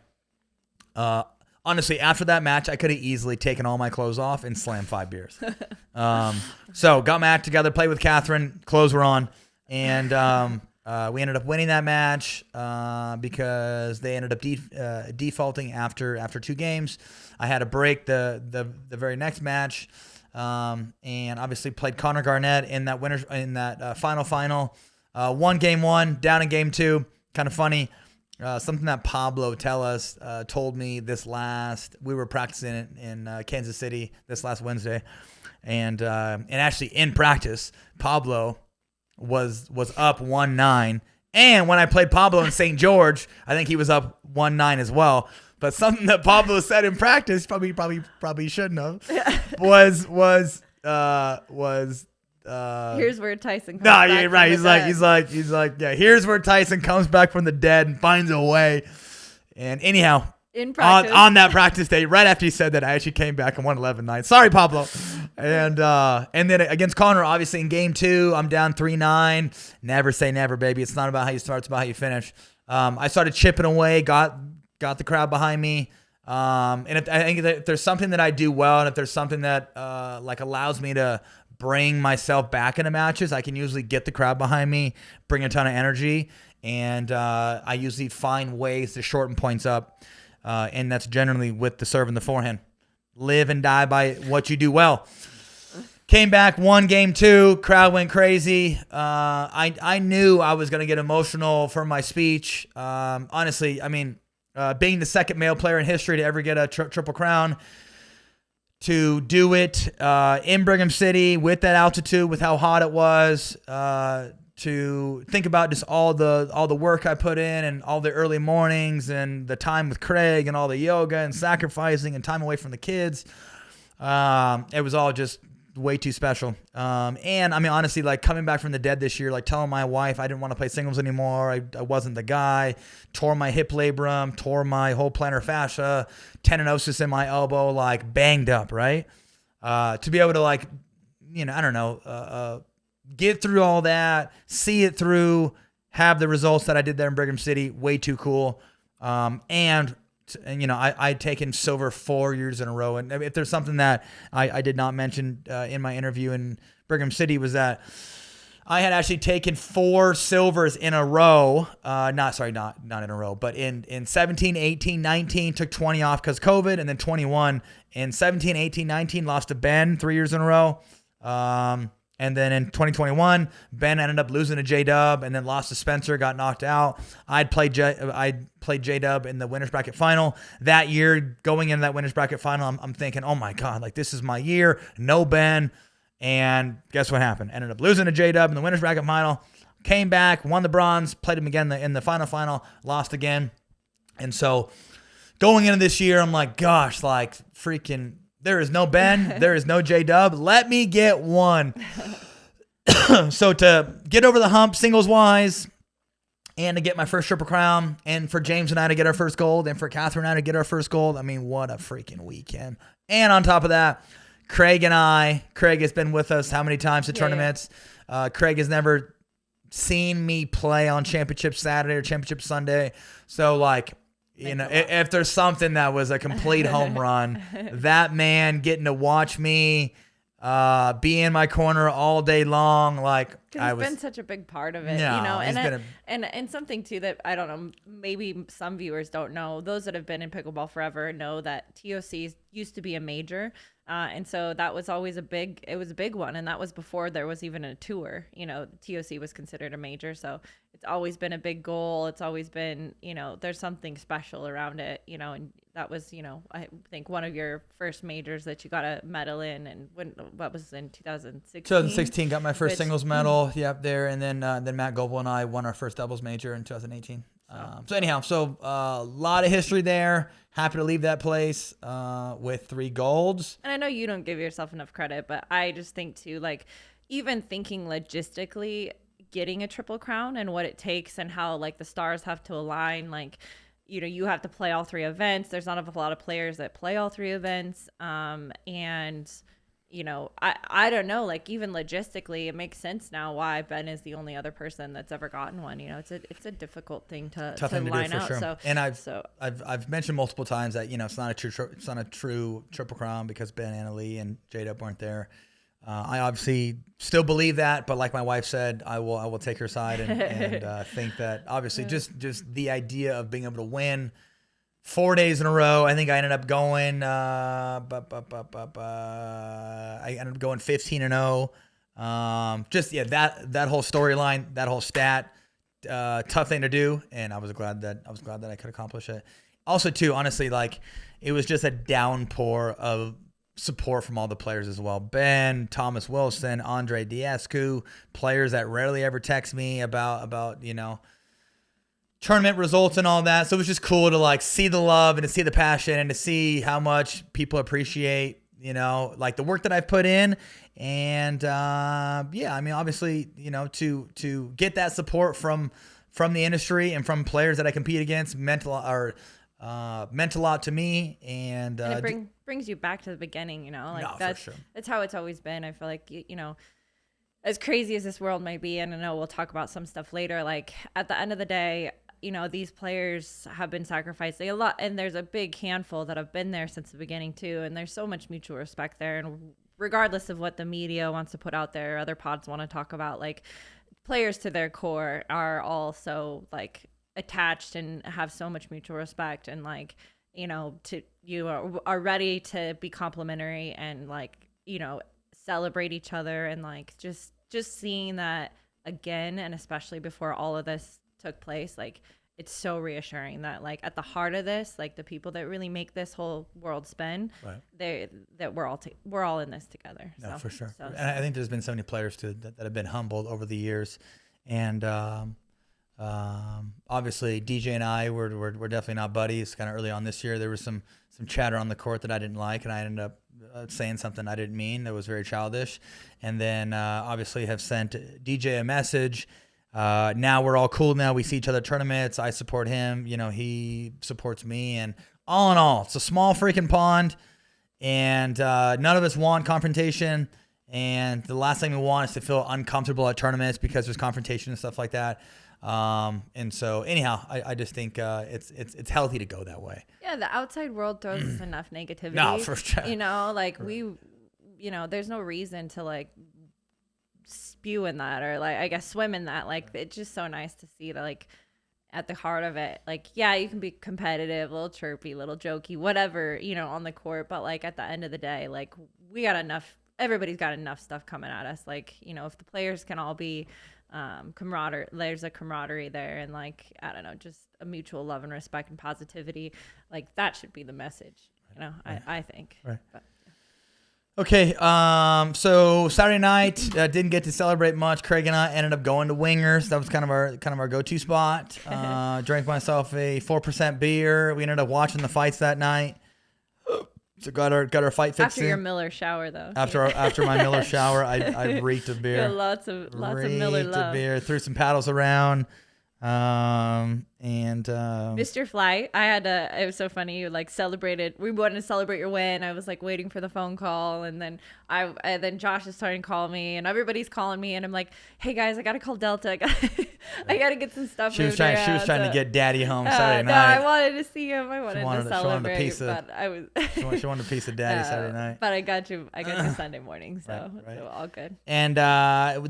Honestly, after that match, I could have easily taken all my clothes off and slammed 5 beers. So got my act together, played with Catherine, clothes were on, and we ended up winning that match because they ended up defaulting after 2 games. I had to break the very next match, and obviously played Connor Garnett in that final. Won game 1, down in game 2. Kind of funny. Something that Pablo told me we were practicing in Kansas City this last Wednesday, and actually in practice, Pablo was up 1-9, and when I played Pablo in St. George, I think he was up 1-9 as well. But something that Pablo said in practice, probably shouldn't have, was here's where Tyson comes no, back yeah, right. He's like, yeah, here's where Tyson comes back from the dead and finds a way. And anyhow, in practice. on that practice day, right after he said that, I actually came back and won 11-9. Sorry, Pablo. And then against Connor, obviously in game 2, I'm down 3-9. Never say never, baby. It's not about how you start, it's about how you finish. I started chipping away, got the crowd behind me. And I think if there's something that I do well, and if there's something that like allows me to bring myself back into matches, I can usually get the crowd behind me, bring a ton of energy, and I usually find ways to shorten points up, and that's generally with the serve and the forehand. Live and die by what you do well. Came back, won game 2, crowd went crazy. I knew I was going to get emotional for my speech. Honestly, I mean, being the second male player in history to ever get a triple crown, to do it in Brigham City with that altitude, with how hot it was, to think about just all the work I put in, and all the early mornings, and the time with Craig, and all the yoga and sacrificing and time away from the kids. It was all just way too special. And I mean, honestly, like coming back from the dead this year, like telling my wife I didn't want to play singles anymore. I wasn't the guy. Tore my hip labrum, tore my whole plantar fascia, tendinosis in my elbow, like banged up, right? To be able to like, I don't know, get through all that, see it through, have the results that I did there in Brigham City, way too cool. And I'd taken silver 4 years in a row. And if there's something that I did not mention in my interview in Brigham City, was that I had actually taken 4 silvers in a row. Not in a row, but in 17, 18, 19, took 20 off because COVID, and then 21. In 17, 18, 19, lost to Ben 3 years in a row. And then in 2021, Ben ended up losing to J-Dub, and then lost to Spencer, got knocked out. I'd played J-Dub in the winners bracket final that year. Going into that winners bracket final, I'm thinking, oh my God, like this is my year. No Ben. And guess what happened? Ended up losing to J-Dub in the winners bracket final. Came back, won the bronze, played him again in the final, lost again. And so going into this year, I'm like, gosh, like freaking... There is no Ben. There is no J-Dub. Let me get one. So to get over the hump singles-wise, and to get my first triple crown, and for James and I to get our first gold, and for Catherine and I to get our first gold, I mean, what a freaking weekend. And on top of that, Craig has been with us how many times to tournaments? Craig has never seen me play on Championship Saturday or Championship Sunday. So, like... if there's something that was a complete home run, that man getting to watch me be in my corner all day long, like because it's been such a big part of it, and something too that I don't know, maybe some viewers don't know. Those that have been in pickleball forever know that TOC used to be a major, and so that was always a big one, and that was before there was even a tour. TOC was considered a major, so it's always been a big goal. It's always been, there's something special around it, and that was, I think one of your first majors that you got a medal in, and what was in 2016? 2016 got my first singles medal, there, and then Matt Goebel and I won our first doubles major in 2018. So a lot of history there. Happy to leave that place with 3 golds. And I know you don't give yourself enough credit, but I just think too, like, even thinking logistically, getting a triple crown and what it takes and how like the stars have to align, like, you have to play all 3 events. There's not a lot of players that play all 3 events. And I don't know, like, even logistically, it makes sense now why Ben is the only other person that's ever gotten one. It's a difficult thing to line out. Sure. So, and I've mentioned multiple times that it's not a true triple crown because Ben, Anna Lee, and J-Dub weren't there. I obviously still believe that, but like my wife said, I will take her side and think that obviously just the idea of being able to win 4 days in a row. I think I ended up going I ended up going 15-0. That whole storyline, that whole stat, tough thing to do, and I was glad that I could accomplish it. Also too, honestly, like, it was just a downpour of support from all the players as well. Ben, Thomas Wilson, Andre Diascu, players that rarely ever text me about tournament results and all that. So it was just cool to like see the love and to see the passion and to see how much people appreciate, like the work that I've put in. And obviously, to get that support from the industry and from players that I compete against meant a lot to me, and it brings you back to the beginning, that's for sure. That's how it's always been. I feel like, as crazy as this world might be, and I know we'll talk about some stuff later, like at the end of the day, these players have been sacrificing a lot, and there's a big handful that have been there since the beginning too, and there's so much mutual respect there, and regardless of what the media wants to put out there, other pods want to talk about, like, players to their core are also like attached and have so much mutual respect, and like, are ready to be complimentary and like, celebrate each other, and like just seeing that again, and especially before all of this took place, like, it's so reassuring that like at the heart of this, like the people that really make this whole world spin, right, that we're all in this together. No, for sure. And I think there's been so many players too that have been humbled over the years, and obviously DJ and I were definitely not buddies. Kind of early on this year, there was some chatter on the court that I didn't like, and I ended up saying something I didn't mean that was very childish, and then obviously have sent DJ a message. Now we're all cool. Now we see each other at tournaments. I support him, he supports me, and all in all, it's a small freaking pond, and none of us want confrontation, and the last thing we want is to feel uncomfortable at tournaments because there's confrontation and stuff like that. And so anyhow, I just think it's healthy to go that way. Yeah, the outside world throws us enough negativity. No, for sure. There's no reason to like spew in that, or like, I guess, swim in that. Like, it's just so nice to see that, like, at the heart of it, like, yeah, you can be competitive, a little chirpy, little jokey, whatever, on the court, but like at the end of the day, like, we got enough, everybody's got enough stuff coming at us. Like, if the players can all be camaraderie, there's a camaraderie there, and like, I don't know, just a mutual love and respect and positivity, like, that should be the message, right. I think. Right. But, okay, so Saturday night, didn't get to celebrate much. Craig and I ended up going to Wingers. That was kind of our go-to spot. Drank myself a 4% beer. We ended up watching the fights that night. So got our fight fix after your Miller shower, though. After my Miller shower, I reeked of beer. Yeah, lots of Miller love. Beer. Threw some paddles around. Missed your flight. It was so funny. You like celebrated. We wanted to celebrate your win. I was like waiting for the phone call, and then then Josh is starting to call me, and everybody's calling me, and I'm like, hey guys, I gotta call Delta. I got to get some stuff. She was trying to get daddy home Saturday no, night. I wanted to see him. I wanted to celebrate. But I was. she wanted a piece of daddy Saturday night. But I got you Sunday morning, so all good. And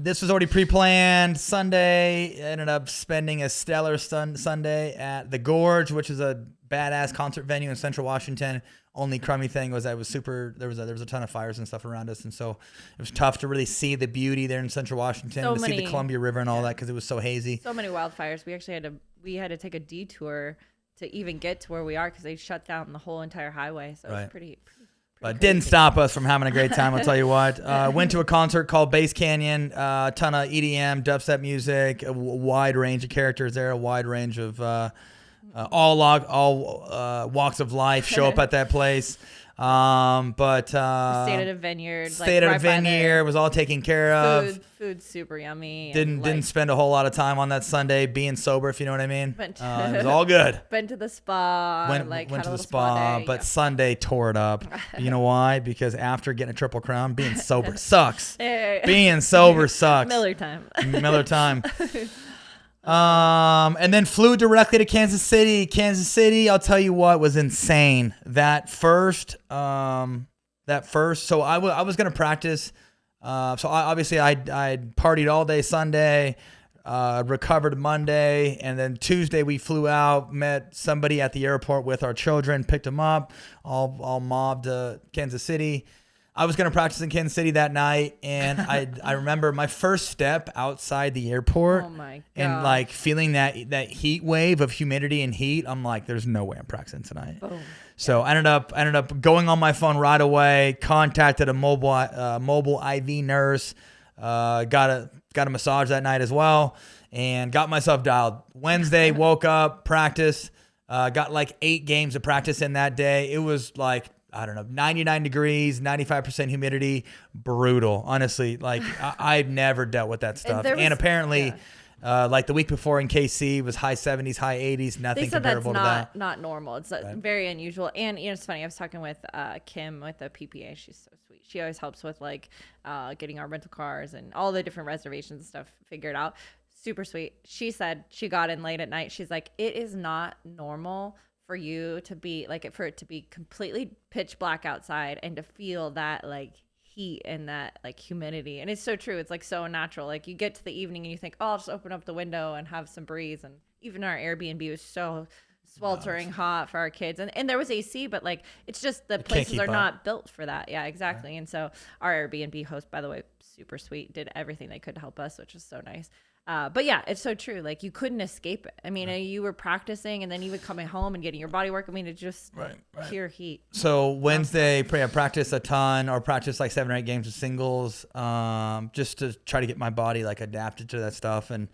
this was already pre-planned. Sunday ended up spending a stellar Sunday at the Gorge, which is a badass concert venue in Central Washington. Only crummy thing was that it was super. There was a ton of fires and stuff around us, and so it was tough to really see the beauty there in Central Washington, see the Columbia River and all that because it was so hazy. So many wildfires. We actually had to take a detour to even get to where we are because they shut down the whole entire highway. So it was pretty but it didn't stop us from having a great time. I'll tell you what. Went to a concert called Bass Canyon. A ton of EDM, dubstep music, a wide range of characters there, a wide range of. All walks of life show up at that place. But stayed at a vineyard. Was all taken care of. Food super yummy. Didn't spend a whole lot of time on that Sunday being sober, if you know what I mean. It was all good. Went to the spa. Went to the spa, but Sunday tore it up. You know why? Because after getting a Triple Crown, being sober sucks. Being sober sucks. Miller time. And then flew directly to Kansas City. Kansas City, I'll tell you what, was insane. That first, so I was going to practice. Obviously I partied all day Sunday, recovered Monday, and then Tuesday we flew out, met somebody at the airport with our children, picked them up, all mobbed to Kansas City. I was going to practice in Kansas City that night, and I remember my first step outside the airport. Oh my God. And like feeling that heat wave of humidity and heat. I'm like, there's no way I'm practicing tonight. Boom. So I ended up going on my phone right away, contacted a mobile IV nurse, got a massage that night as well, and got myself dialed. Wednesday, woke up, practice, got like 8 games of practice in that day. It was like, I don't know, 99 degrees, 95% humidity, brutal. Honestly, like I've never dealt with that stuff. And apparently, like the week before in KC was high 70s, high 80s, nothing comparable to that. They said that's not normal. It's very unusual. And it's funny. I was talking with Kim with the PPA. She's so sweet. She always helps with like getting our rental cars and all the different reservations and stuff figured out. Super sweet. She said she got in late at night. She's like, it is not normal for you to be like, for it to be completely pitch black outside and to feel that like heat and that like humidity. And it's so true. It's like so natural. Like you get to the evening and you think, oh, I'll just open up the window and have some breeze. And even our Airbnb was so sweltering hot for our kids. And there was AC, but like, it's just the places are not built for that. Yeah, exactly. Right. And so our Airbnb host, by the way, super sweet, did everything they could to help us, which is so nice. But yeah, it's so true. Like you couldn't escape it. I mean, you were practicing and then even coming home and getting your body work. I mean, it's just pure heat. So Wednesday, practice a ton or practice like 7 or 8 games of singles, just to try to get my body like adapted to that stuff and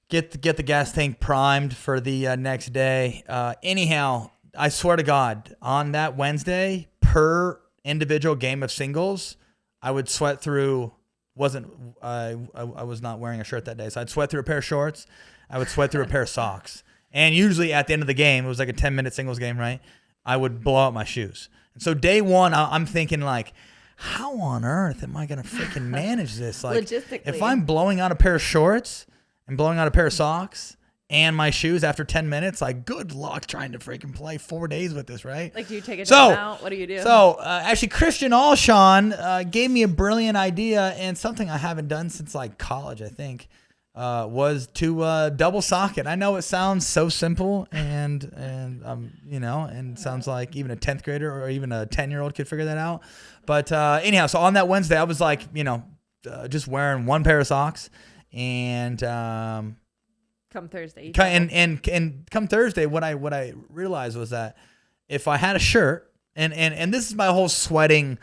get the gas tank primed for the next day. Anyhow, I swear to God, on that Wednesday, per individual game of singles, I would sweat through. I was not wearing a shirt that day, so I'd sweat through a pair of shorts. I would sweat through a pair of socks, and usually at the end of the game, it was like a 10-minute singles game, right? I would blow out my shoes. And so day one, I'm thinking like, how on earth am I gonna freaking manage this? Like, logistically, if I'm blowing out a pair of shorts and blowing out a pair of socks and my shoes after 10 minutes, like good luck trying to freaking play 4 days with this, right? Like, do you take a time out? What do you do? So actually Christian Alshon gave me a brilliant idea, and something I haven't done since like college, I think, was to double sock it. I know it sounds so simple and sounds like even a 10th grader or even a 10-year-old could figure that out. But anyhow, so on that Wednesday, I was like, just wearing one pair of socks, and come Thursday. And come Thursday, what I realized was that if I had a shirt, and this is my whole sweating,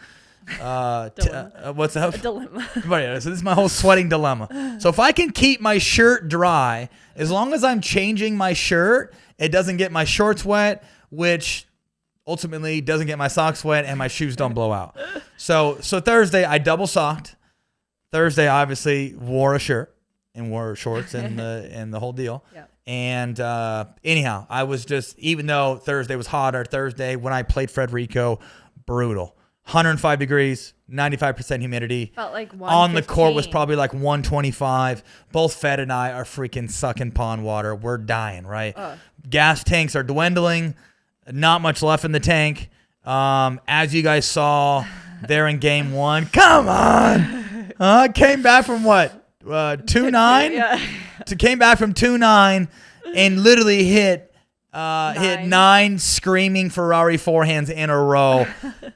what's up? A dilemma. So this is my whole sweating dilemma. So if I can keep my shirt dry, as long as I'm changing my shirt, it doesn't get my shorts wet, which ultimately doesn't get my socks wet, and my shoes don't blow out. So Thursday I double socked. Thursday I obviously wore a shirt and wore shorts and the whole deal. Yeah. And anyhow, I was just, even though Thursday was hotter, Thursday when I played Frederico, brutal. 105 degrees, 95% humidity. Felt like on the court was 115. probably like 125. Both Fed and I are freaking sucking pond water. We're dying, right? Gas tanks are dwindling. Not much left in the tank. As you guys saw there in game 1. Come on. Came back from what? 2-9? Yeah. Came back from 2-9 and literally hit 9 screaming Ferrari forehands in a row.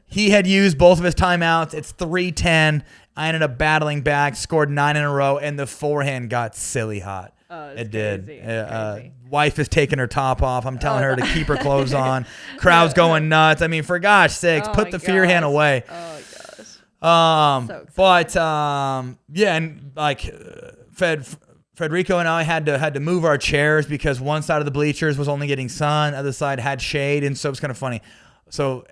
He had used both of his timeouts. It's 3-10. I ended up battling back, scored 9 in a row, and the forehand got silly hot. It did. Crazy. Wife is taking her top off. I'm telling her to keep her clothes on. Crowd's going nuts. I mean, for gosh sakes, put the fear hand away. Oh gosh. Yeah, and like Federico and I had to move our chairs because one side of the bleachers was only getting sun, other side had shade, and so it was kind of funny. So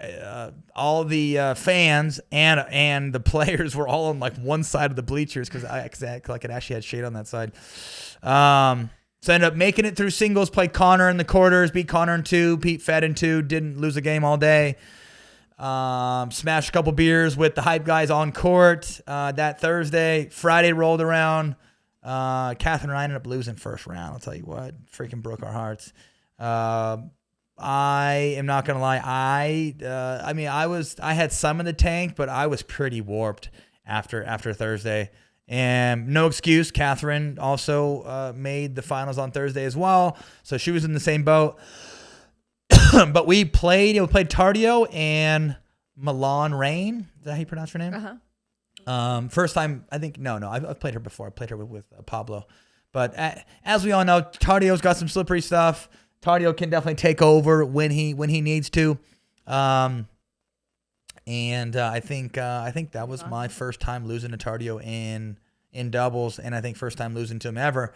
all the fans and the players were all on like one side of the bleachers because I actually had shade on that side. So I ended up making it through singles, played Connor in the quarters, beat Connor in 2, beat Fed in 2, didn't lose a game all day. Smashed a couple beers with the hype guys on court that Thursday. Friday rolled around. Catherine and I ended up losing first round. I'll tell you what, freaking broke our hearts. I am not gonna lie. I had some in the tank, but I was pretty warped after Thursday. And no excuse. Catherine also made the finals on Thursday as well, so she was in the same boat. But we played Tardio and Milan Rain. Is that how you pronounce her name? First time, I think. No, I've played her before. I played her with Pablo. But as we all know, Tardio's got some slippery stuff. Tardio can definitely take over when he needs to. I think that was my first time losing to Tardio in doubles, and I think first time losing to him ever.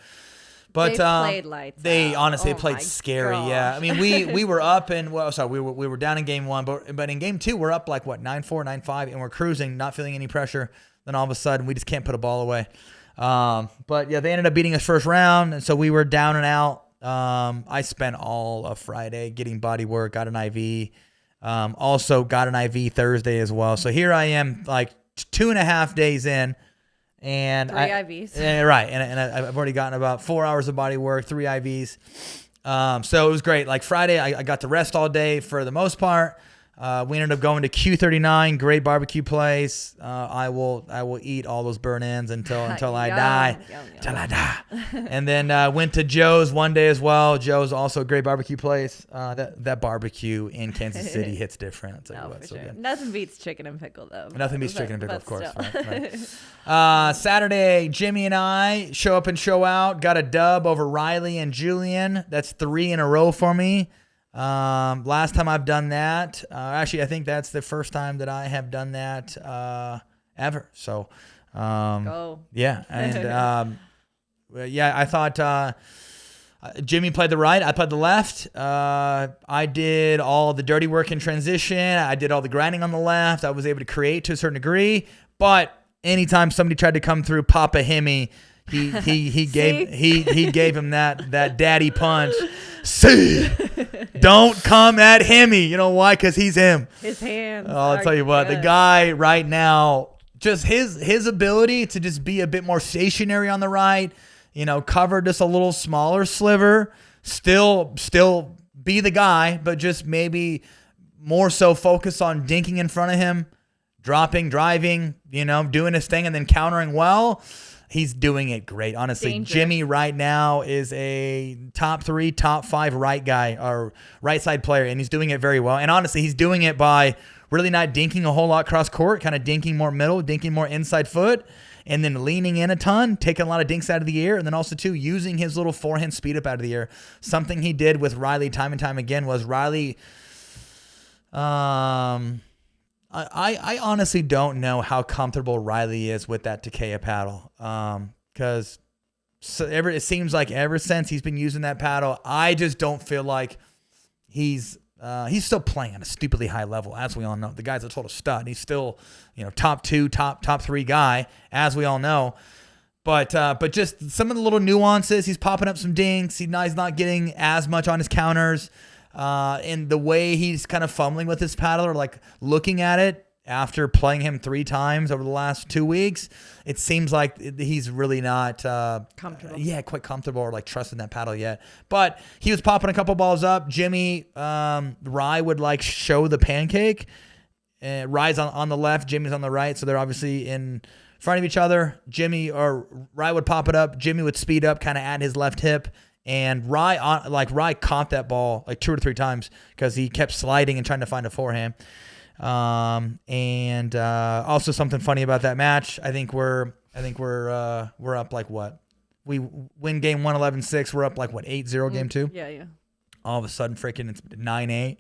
But they played lights they out. honestly played scary. gosh. Yeah, I mean we were up and we were down in game 1, but in game 2 we're up like 9-4, 9-5, and we're cruising, not feeling any pressure. Then all of a sudden we just can't put a ball away. But yeah, they ended up beating us first round, and so we were down and out. I spent all of Friday getting body work, got an IV. Also got an IV Thursday as well. So here I am, like 2.5 days in, and 3 IVs. Right, and I've already gotten about 4 hours of body work, 3 IVs. So it was great. Like Friday, I got to rest all day for the most part. We ended up going to Q39, great barbecue place. I will eat all those burn-ins until I die. Until I die. And then went to Joe's one day as well. Joe's also a great barbecue place. That barbecue in Kansas City hits different. I'll tell you what, for so sure. good. Nothing beats chicken and pickle though. Nothing beats chicken and pickle, of course. Still. Right. Saturday, Jimmy and I show up and show out. Got a dub over Riley and Julian. That's 3 in a row for me. Last time I've done that, actually, I think that's the first time that I have done that, ever. So, yeah. And, yeah, I thought, Jimmy played the right. I played the left. I did all the dirty work in transition. I did all the grinding on the left. I was able to create to a certain degree, but anytime somebody tried to come through Papa Hemi, he gave him that daddy punch. See, don't come at Hemi. You know why? Because he's him. His hands. Oh, I'll tell you what, the guy right now, just his ability to just be a bit more stationary on the right, cover just a little smaller sliver, still be the guy, but just maybe more so focus on dinking in front of him, dropping, driving, doing his thing, and then countering well. He's doing it great. Honestly, Dangerous. Jimmy right now is a top 3, top 5 right guy or right side player, and he's doing it very well. And honestly, he's doing it by really not dinking a whole lot cross court, kind of dinking more middle, dinking more inside foot, and then leaning in a ton, taking a lot of dinks out of the air, and then also, too, using his little forehand speed up out of the air. Something he did with Riley time and time again was Riley... I honestly don't know how comfortable Riley is with that Takea paddle. Because it seems like ever since he's been using that paddle, I just don't feel like he's still playing at a stupidly high level, as we all know. The guy's a total stud. He's still, top 2, top 3 guy, as we all know. But just some of the little nuances, he's popping up some dinks. He's not getting as much on his counters. And the way he's kind of fumbling with his paddle or like looking at it, after playing him 3 times over the last 2 weeks, it seems like he's really not comfortable. Quite comfortable or like trusting that paddle yet. But he was popping a couple balls up. Jimmy, Rye would like show the pancake. Rye's on the left, Jimmy's on the right, so they're obviously in front of each other. Rye would pop it up. Jimmy would speed up, kind of at his left hip. And Rye caught that ball like 2 or 3 times because he kept sliding and trying to find a forehand. Also something funny about that match. I think we're up like what? We win game 1, 11-6. We're up like what, 8-0 game 2? Yeah. All of a sudden, freaking it's 9-8,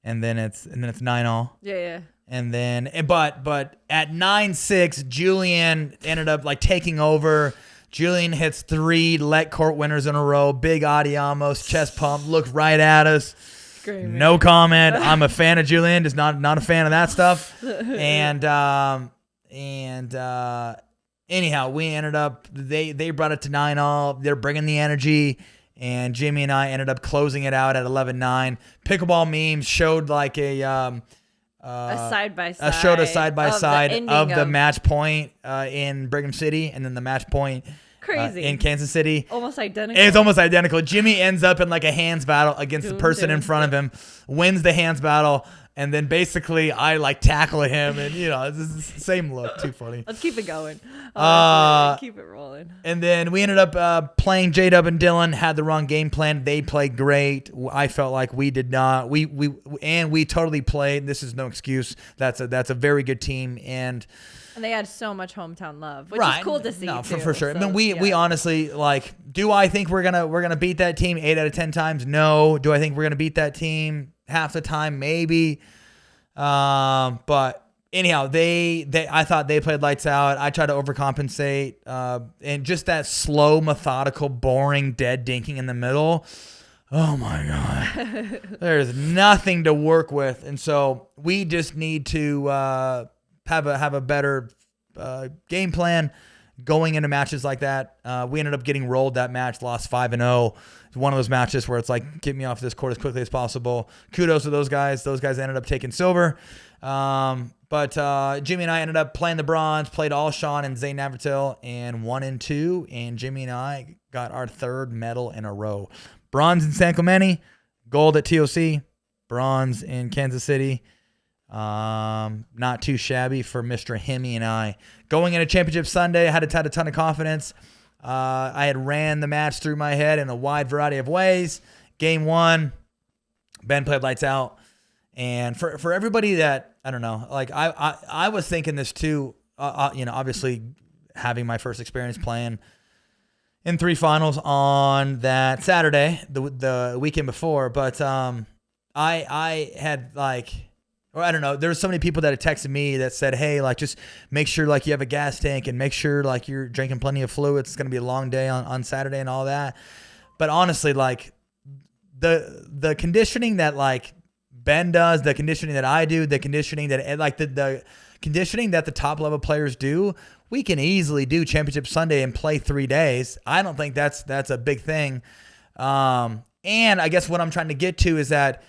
and then it's 9-all. Yeah. And then, but at 9-6, Julian ended up like taking over. Julian hits 3 let court winners in a row. Big adiamos, chest pump, looked right at us. Great, no comment. I'm a fan of Julian, just not a fan of that stuff. And anyhow, we ended up, they brought it to 9-all. They're bringing the energy. And Jimmy and I ended up closing it out at 11-9. Pickleball memes showed like a side by side of the match point in Brigham City, and then the match point in Kansas City. Almost identical. It's almost identical. Jimmy ends up in like a hands battle against the person in front of him, wins the hands battle, and then basically I like tackle him, and it's the same look. Too funny. Let's keep it going. Keep it rolling. And then we ended up playing J-Dub and Dylan. Had the wrong game plan. They played great. I felt like we did not. We totally played. This is no excuse. That's a very good team, and they had so much hometown love, which is cool to see. No, too, for sure. So, I mean, we honestly like. Do I think we're gonna beat that team 8 out of 10 times? No. Do I think we're gonna beat that team half the time? Maybe. But anyhow, I thought they played lights out. I tried to overcompensate, and just that slow, methodical, boring, dead dinking in the middle. Oh my God, there's nothing to work with, and so we just need to have a better game plan going into matches like that. We ended up getting rolled that match, lost 5-0. It's one of those matches where it's like, get me off this court as quickly as possible. Kudos to those guys. Those guys ended up taking silver. But Jimmy and I ended up playing the bronze, played all Sean and Zane Navratil, and 1 and 2. And Jimmy and I got our 3rd medal in a row. Bronze in San Clemente, gold at TOC, bronze in Kansas City. Not too shabby for Mr. Hemi and I. Going into Championship Sunday, I had a ton of confidence. I had ran the match through my head in a wide variety of ways. Game 1, Ben played lights out. And for everybody that, I don't know, like I was thinking this too, obviously having my first experience playing in 3 finals on that Saturday, the weekend before. But I had like, or I don't know, there were so many people that had texted me that said, hey, like just make sure like you have a gas tank and make sure like you're drinking plenty of fluids. It's going to be a long day on Saturday and all that. But honestly, like the conditioning that like Ben does, the conditioning that I do, the conditioning that like the conditioning that the top level players do, we can easily do Championship Sunday and play 3 days. I don't think that's a big thing. And I guess what I'm trying to get to is that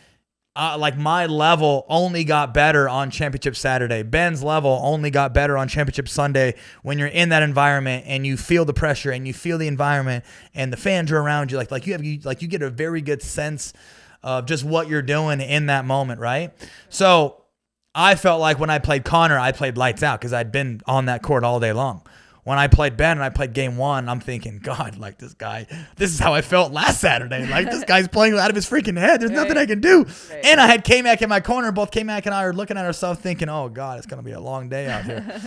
like my level only got better on Championship Saturday. Ben's level only got better on Championship Sunday when you're in that environment and you feel the pressure and you feel the environment and the fans are around you. Like you get a very good sense of just what you're doing in that moment, right? So I felt like when I played Connor, I played lights out because I'd been on that court all day long. When I played Ben and I played game 1, I'm thinking, God, like this is how I felt last Saturday. Like this guy's playing out of his freaking head. There's nothing I can do. Right. And I had K-Mac in my corner. Both K-Mac and I are looking at ourselves thinking, oh God, it's going to be a long day out here.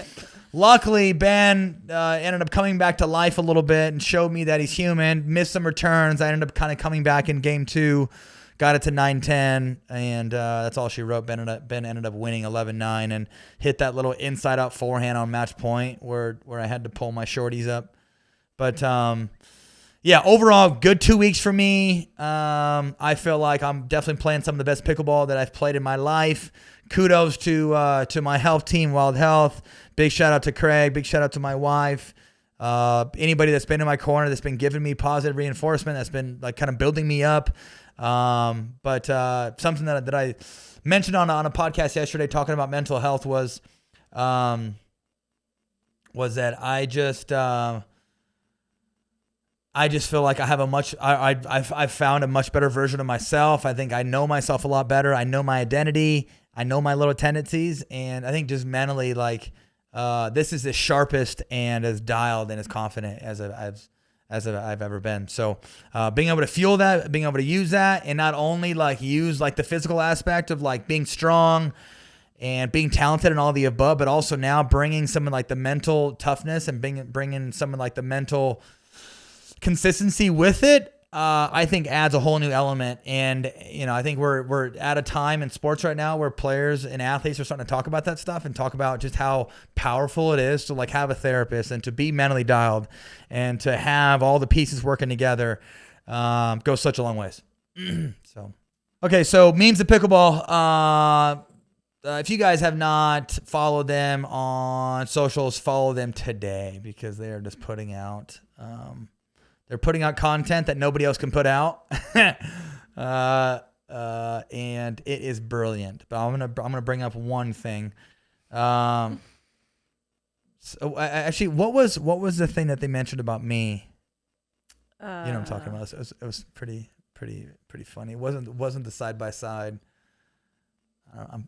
Luckily, Ben ended up coming back to life a little bit and showed me that he's human. Missed some returns. I ended up kind of coming back in game 2. Got it to 9-10, and that's all she wrote. Ben ended up winning 11-9 and hit that little inside-out forehand on match point where I had to pull my shorties up. But, yeah, overall, good 2 weeks for me. I feel like I'm definitely playing some of the best pickleball that I've played in my life. Kudos to my health team, Wild Health. Big shout-out to Craig. Big shout-out to my wife. Anybody that's been in my corner, that's been giving me positive reinforcement, that's been like kind of building me up. But something that I mentioned on a podcast yesterday talking about mental health was that I just feel like I have I've found a much better version of myself. I think I know myself a lot better. I know my identity. I know my little tendencies, and I think just mentally, like, this is the sharpest and as dialed and as confident as I've ever been. So, being able to fuel that, being able to use that, and not only like use like the physical aspect of like being strong and being talented and all the above, but also now bringing some of like the mental toughness and bringing some of like the mental consistency with it, I think adds a whole new element. And, you know, I think we're at a time in sports right now where players and athletes are starting to talk about that stuff and talk about just how powerful it is to like have a therapist and to be mentally dialed and to have all the pieces working together, goes such a long ways. So, okay. So Memes of Pickleball, if you guys have not followed them on socials, follow them today because they are just putting out, they're putting out content that nobody else can put out, and it is brilliant. But I'm gonna bring up one thing. So actually, what was the thing that they mentioned about me? You know what I'm talking about. It was pretty funny. It wasn't the side by side.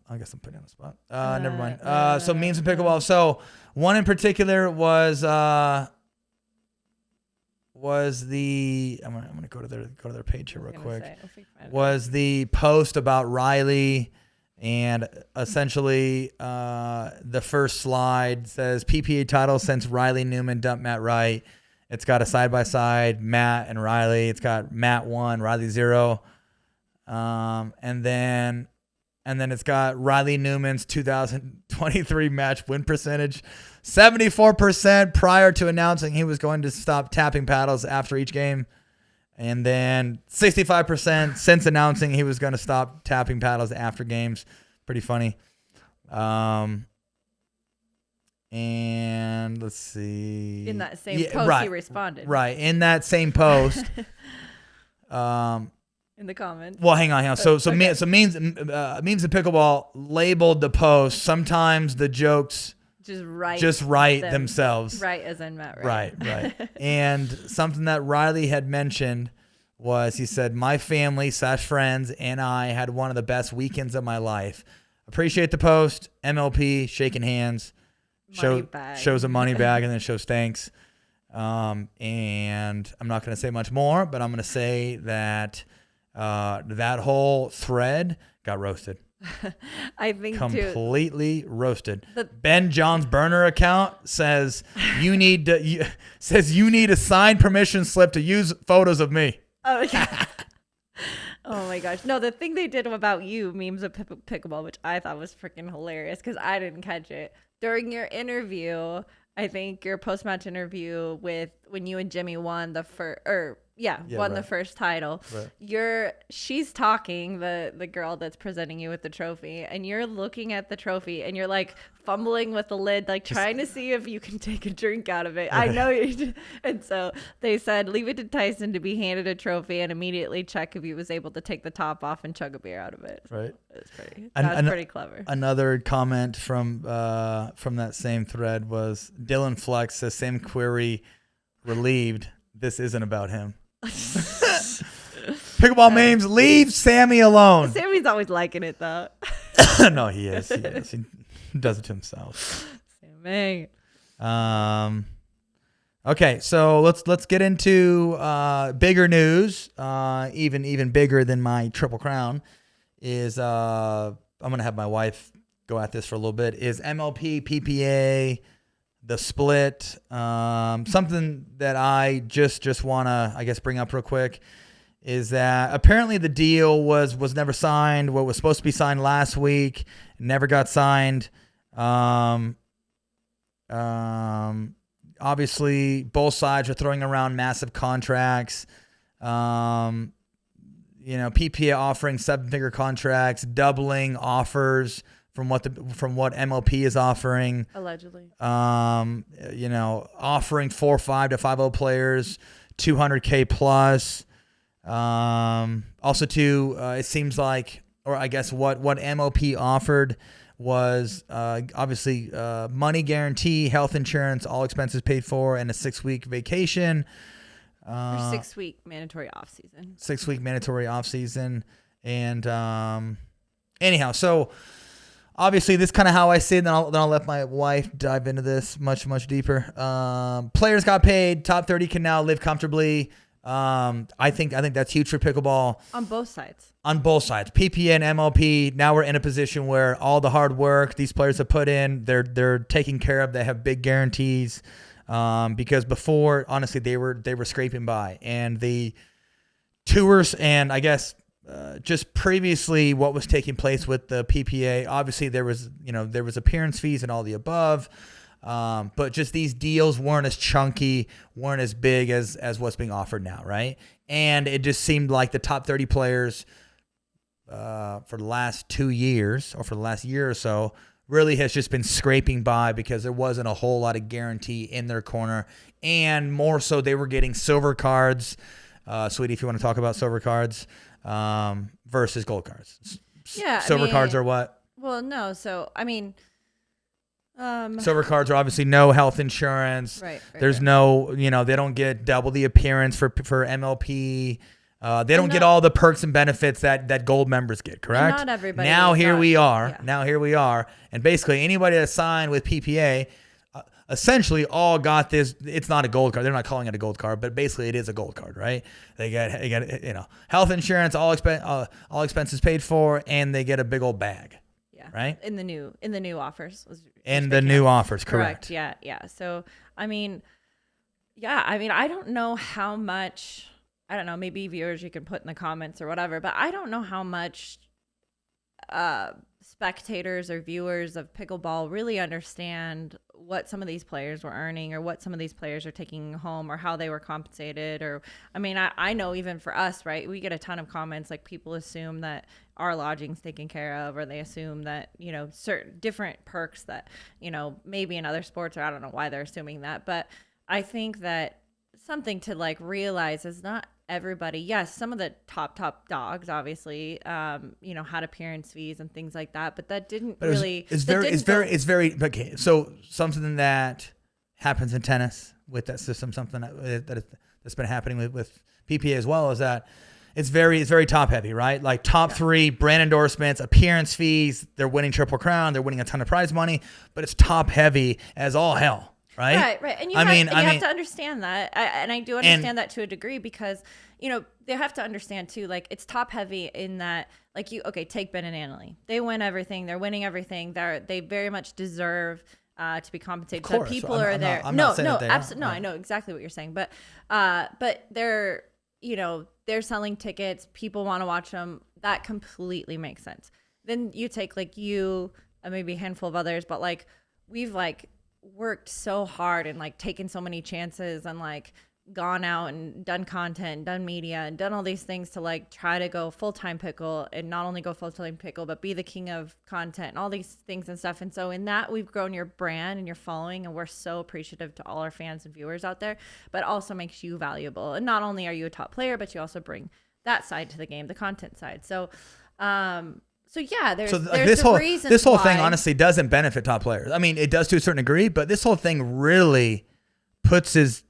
I guess I'm putting it on the spot. Never mind. So Memes of Pickleball. So one in particular was the I'm gonna go to their page here real quick. Was the post about Riley, and essentially the first slide says PPA title since Riley Newman dumped Matt Wright. It's got a side by side Matt and Riley. It's got Matt 1, Riley 0, and then it's got Riley Newman's 2023 match win percentage. 74% prior to announcing he was going to stop tapping paddles after each game. And then 65% since announcing he was going to stop tapping paddles after games. Pretty funny. And let's see. In that same post, he responded. Right. In that same post. In the comments. Well, hang on. So Memes of Pickleball labeled the post. Sometimes the jokes just write themselves. Right, as in Matt Wright. Right. And something that Riley had mentioned was, he said, my family / friends and I had one of the best weekends of my life. Appreciate the post. MLP, shaking hands. Shows a money bag and then shows thanks. And I'm not going to say much more, but I'm going to say that that whole thread got roasted. I think completely roasted. Ben John's burner account says you need a signed permission slip to use photos of me. Oh, oh my gosh. No, the thing they did about you, Memes of Pickleball, which I thought was freaking hilarious because I didn't catch it. During your interview, I think your post-match interview with when you and Jimmy won the first, the first title. Right. She's talking, the girl that's presenting you with the trophy, and you're looking at the trophy and you're like fumbling with the lid, like trying to see if you can take a drink out of it. Right. I know you. And so they said, leave it to Tyson to be handed a trophy and immediately check if he was able to take the top off and chug a beer out of it. Right. That was pretty clever. Another comment from that same thread was Dylan Flex says, same query, relieved. This isn't about him. Pickleball memes, leave Sammy alone. Sammy's always liking it though. No, he is. He does it to himself. Sammy. Okay, so let's get into bigger news. Even bigger than my Triple Crown is I'm gonna have my wife go at this for a little bit. Is MLP PPA. The split, something that I just want to, I guess, bring up real quick is that apparently the deal was never signed. What was supposed to be signed last week never got signed. Obviously, both sides are throwing around massive contracts. PPA offering 7-figure contracts, doubling offers from what MLP is offering, allegedly. Offering 4-5 to 5-0 players, $200K plus. Also, too, it seems like, or I guess what MOP offered was obviously money guarantee, health insurance, all expenses paid for, and a 6-week vacation. Or 6-week mandatory off season. 6-week mandatory off season. And anyhow, so obviously this is kind of how I see it. Then I'll let my wife dive into this much deeper. Players got paid. Top 30 can now live comfortably. I think that's huge for pickleball. On both sides. On both sides, PPA and MLP. Now we're in a position where all the hard work these players have put in, they're taken care of. They have big guarantees. Because before, honestly, they were scraping by, and the tours, and I guess just previously what was taking place with the PPA. Obviously, there was appearance fees and all the above. But just these deals weren't as chunky, weren't as big as what's being offered now, right? And it just seemed like the top 30 players for the last 2 years, or for the last year or so, really has just been scraping by because there wasn't a whole lot of guarantee in their corner. And more so, they were getting silver cards. Sweetie, if you want to talk about silver cards versus gold cards. Yeah. Silver cards are what? Well, no. So, I mean... silver cards are obviously no health insurance. Right. There's no, they don't get double the appearance for MLP. They don't get all the perks and benefits that gold members get, correct? Not everybody. Now here we are. Yeah. Now here we are. And basically anybody that signed with PPA essentially all got this. It's not a gold card. They're not calling it a gold card, but basically it is a gold card, right? They get health insurance, all expenses paid for, and they get a big old bag. Yeah. Right? In the new offers. In the new offers, correct. Yeah. So, I mean, I don't know how much, I don't know, maybe viewers you can put in the comments or whatever, but I don't know how much spectators or viewers of pickleball really understand what some of these players were earning, or what some of these players are taking home, or how they were compensated. Or, I mean, I know even for us, right, we get a ton of comments, like people assume that our lodging's taken care of, or they assume that, certain different perks that, maybe in other sports, or I don't know why they're assuming that. But I think that something to like realize is not everybody. Yes, some of the top dogs obviously had appearance fees and things like that, but that didn't really. It's very okay. So something that happens in tennis with that system, something that's been happening with PPA as well, is that it's very top heavy, right? Like top 3 brand endorsements, appearance fees. They're winning Triple Crown. They're winning a ton of prize money, but it's top heavy as all hell. Right. And you have to understand that. I do understand that to a degree, because, they have to understand too, like, it's top heavy in that, like, take Ben and Annalie. They win everything. They're winning everything. They very much deserve to be compensated. So people are there. Absolutely. No, I know exactly what you're saying, but they're, they're selling tickets. People want to watch them. That completely makes sense. Then you take like you, maybe a handful of others, but like we've like worked so hard and like taken so many chances and like gone out and done content, done media, and done all these things to like try to go full-time pickle, and not only go full-time pickle, but be the king of content and all these things and stuff. And so in that, we've grown your brand and your following, and we're so appreciative to all our fans and viewers out there, but also makes you valuable. And not only are you a top player, but you also bring that side to the game, the content side. So there's this whole thing honestly doesn't benefit top players. I mean, it does to a certain degree, but this whole thing really puts his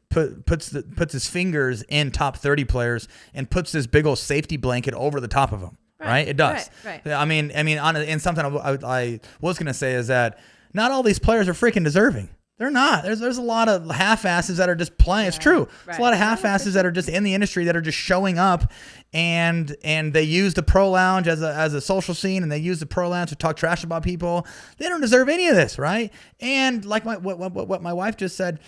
fingers in top 30 players and puts this big old safety blanket over the top of them. Right? It does. Right. I mean, and something I was going to say is that not all these players are freaking deserving. They're not. There's a lot of half-asses that are just playing. It's true. There's a lot of half-asses that are just in the industry that are just showing up, and they use the pro lounge as a social scene, and they use the pro lounge to talk trash about people. They don't deserve any of this, right? And like what my wife just said,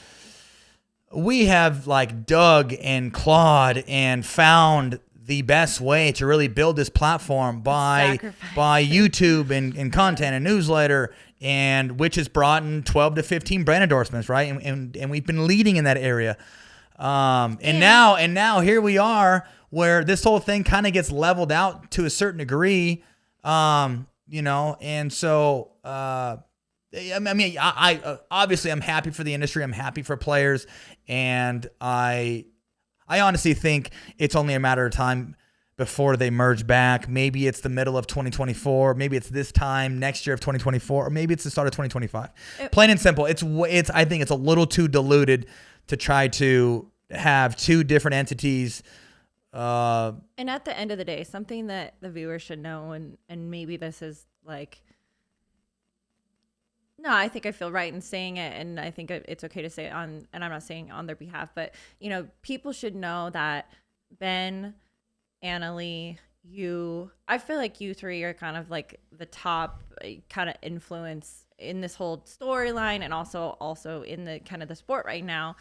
we have like dug and clawed and found the best way to really build this platform by YouTube and content and newsletter, and which has brought in 12 to 15 brand endorsements, right? And we've been leading in that area. And now here we are, where this whole thing kind of gets leveled out to a certain degree. And so I obviously I'm happy for the industry. I'm happy for players, and I I honestly think it's only a matter of time before they merge back. Maybe it's the middle of 2024. Maybe it's this time next year of 2024, or maybe it's the start of 2025. Plain and simple. It's. I think it's a little too diluted to try to have two different entities. And at the end of the day, something that the viewers should know, and maybe this is like, no, I think I feel right in saying it, and I think it's okay to say it on, and I'm not saying on their behalf, but people should know that Ben, Annalie, I feel like you three are kind of like the top kind of influence in this whole storyline, and also in the kind of the sport right now.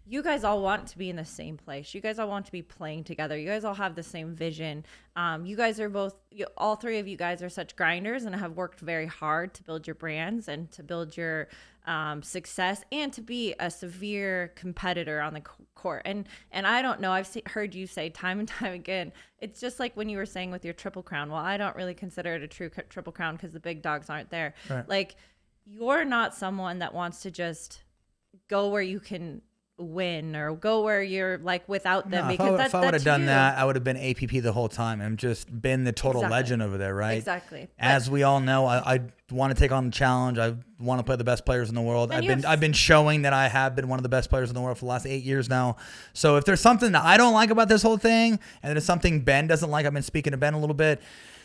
You guys all want to be in the same place. You guys all want to be playing together. You guys all have the same vision. You guys are all three of you guys are such grinders and have worked very hard to build your brands and to build your success and to be a severe competitor on the court. And I don't know, I've heard you say time and time again, it's just like when you were saying with your Triple Crown. Well, I don't really consider it a true Triple Crown because the big dogs aren't there. Right. Like, you're not someone that wants to just go where you can win or go where you're like without them. No, because if I would have done that, I would have been APP the whole time and just been the total legend over there, right? Exactly. As we all know, I want to take on the challenge. I want to play the best players in the world. I've been showing that I have been one of the best players in the world for the last 8 years now. So if there's something that I don't like about this whole thing, and there's something Ben doesn't like, I've been speaking to Ben a little bit.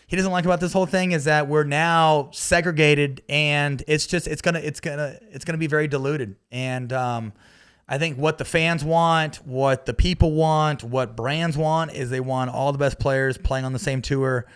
He doesn't like about this whole thing is that we're now segregated, and it's gonna be very diluted. And I think what the fans want, what the people want, what brands want is they want all the best players playing on the same tour.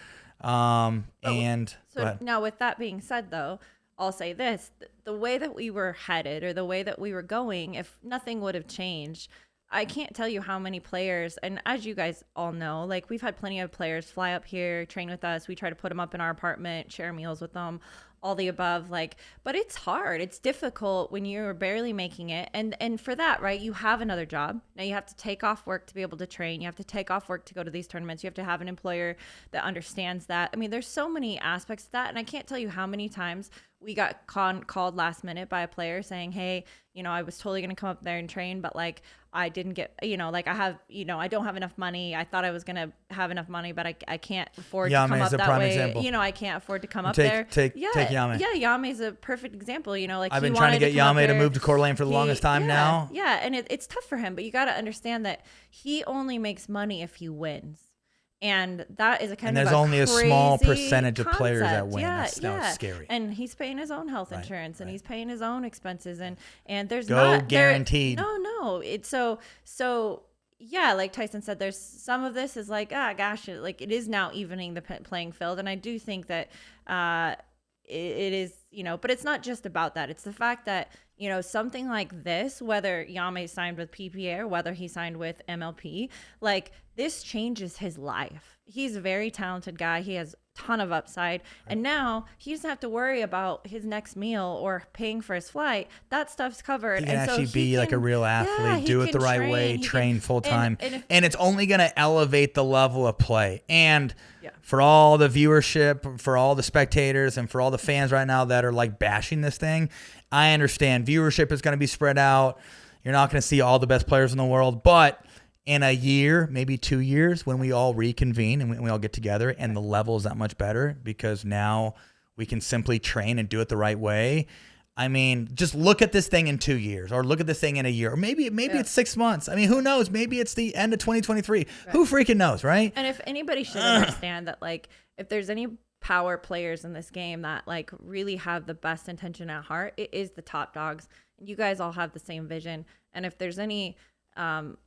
Now with that being said, though, I'll say this: the way that we were headed, or the way that we were going, if nothing would have changed, I can't tell you how many players, and as you guys all know, like, we've had plenty of players fly up here, train with us. We try to put them up in our apartment, share meals with them, all the above. Like, but it's hard. It's difficult when you're barely making it. And for that, right, you have another job. Now you have to take off work to be able to train. You have to take off work to go to these tournaments. You have to have an employer that understands that. I mean, there's so many aspects to that. And I can't tell you how many times we got called last minute by a player saying, hey, I was totally going to come up there and train, but like, I didn't get, I don't have enough money. I thought I was going to have enough money, but I can't afford to come up that way. Example. I can't afford to come up there. Take Yame. Yeah, Yame's a perfect example. Like, I've been trying to get Yame to move to Coeur d'Alene for the longest time now. Yeah, and it's tough for him, but you got to understand that he only makes money if he wins. And that is there's only a small percentage of players that win. That's scary. And he's paying his own health insurance, and he's paying his own expenses, and there's guaranteed. No. It's so yeah, like Tyson said, there's some of this is like, gosh, like, it is now evening the playing field, and I do think that it is, but it's not just about that. It's the fact that, something like this, whether Yame signed with PPA or whether he signed with MLP, like, this changes his life. He's a very talented guy. He has a ton of upside. And now he doesn't have to worry about his next meal or paying for his flight. That stuff's covered. He can actually be like a real athlete, do it the right way, train full time. And it's only going to elevate the level of play. And for all the viewership, for all the spectators, and for all the fans right now that are like bashing this thing, I understand viewership is going to be spread out. You're not going to see all the best players in the world, but in a year, maybe 2 years, when we all reconvene and we all get together and the level is that much better because now we can simply train and do it the right way. I mean, just look at this thing in 2 years, or look at this thing in a year, or maybe it's 6 months. I mean, who knows? Maybe it's the end of 2023. Right. Who freaking knows, right? And if anybody should understand that, like, if there's any power players in this game that like really have the best intention at heart, it is the top dogs. And you guys all have the same vision. And if there's any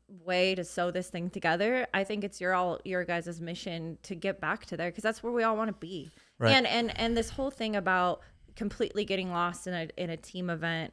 way to sew this thing together, I think it's your guys' mission to get back to there, because that's where we all want to be. Right. And this whole thing about completely getting lost in a team event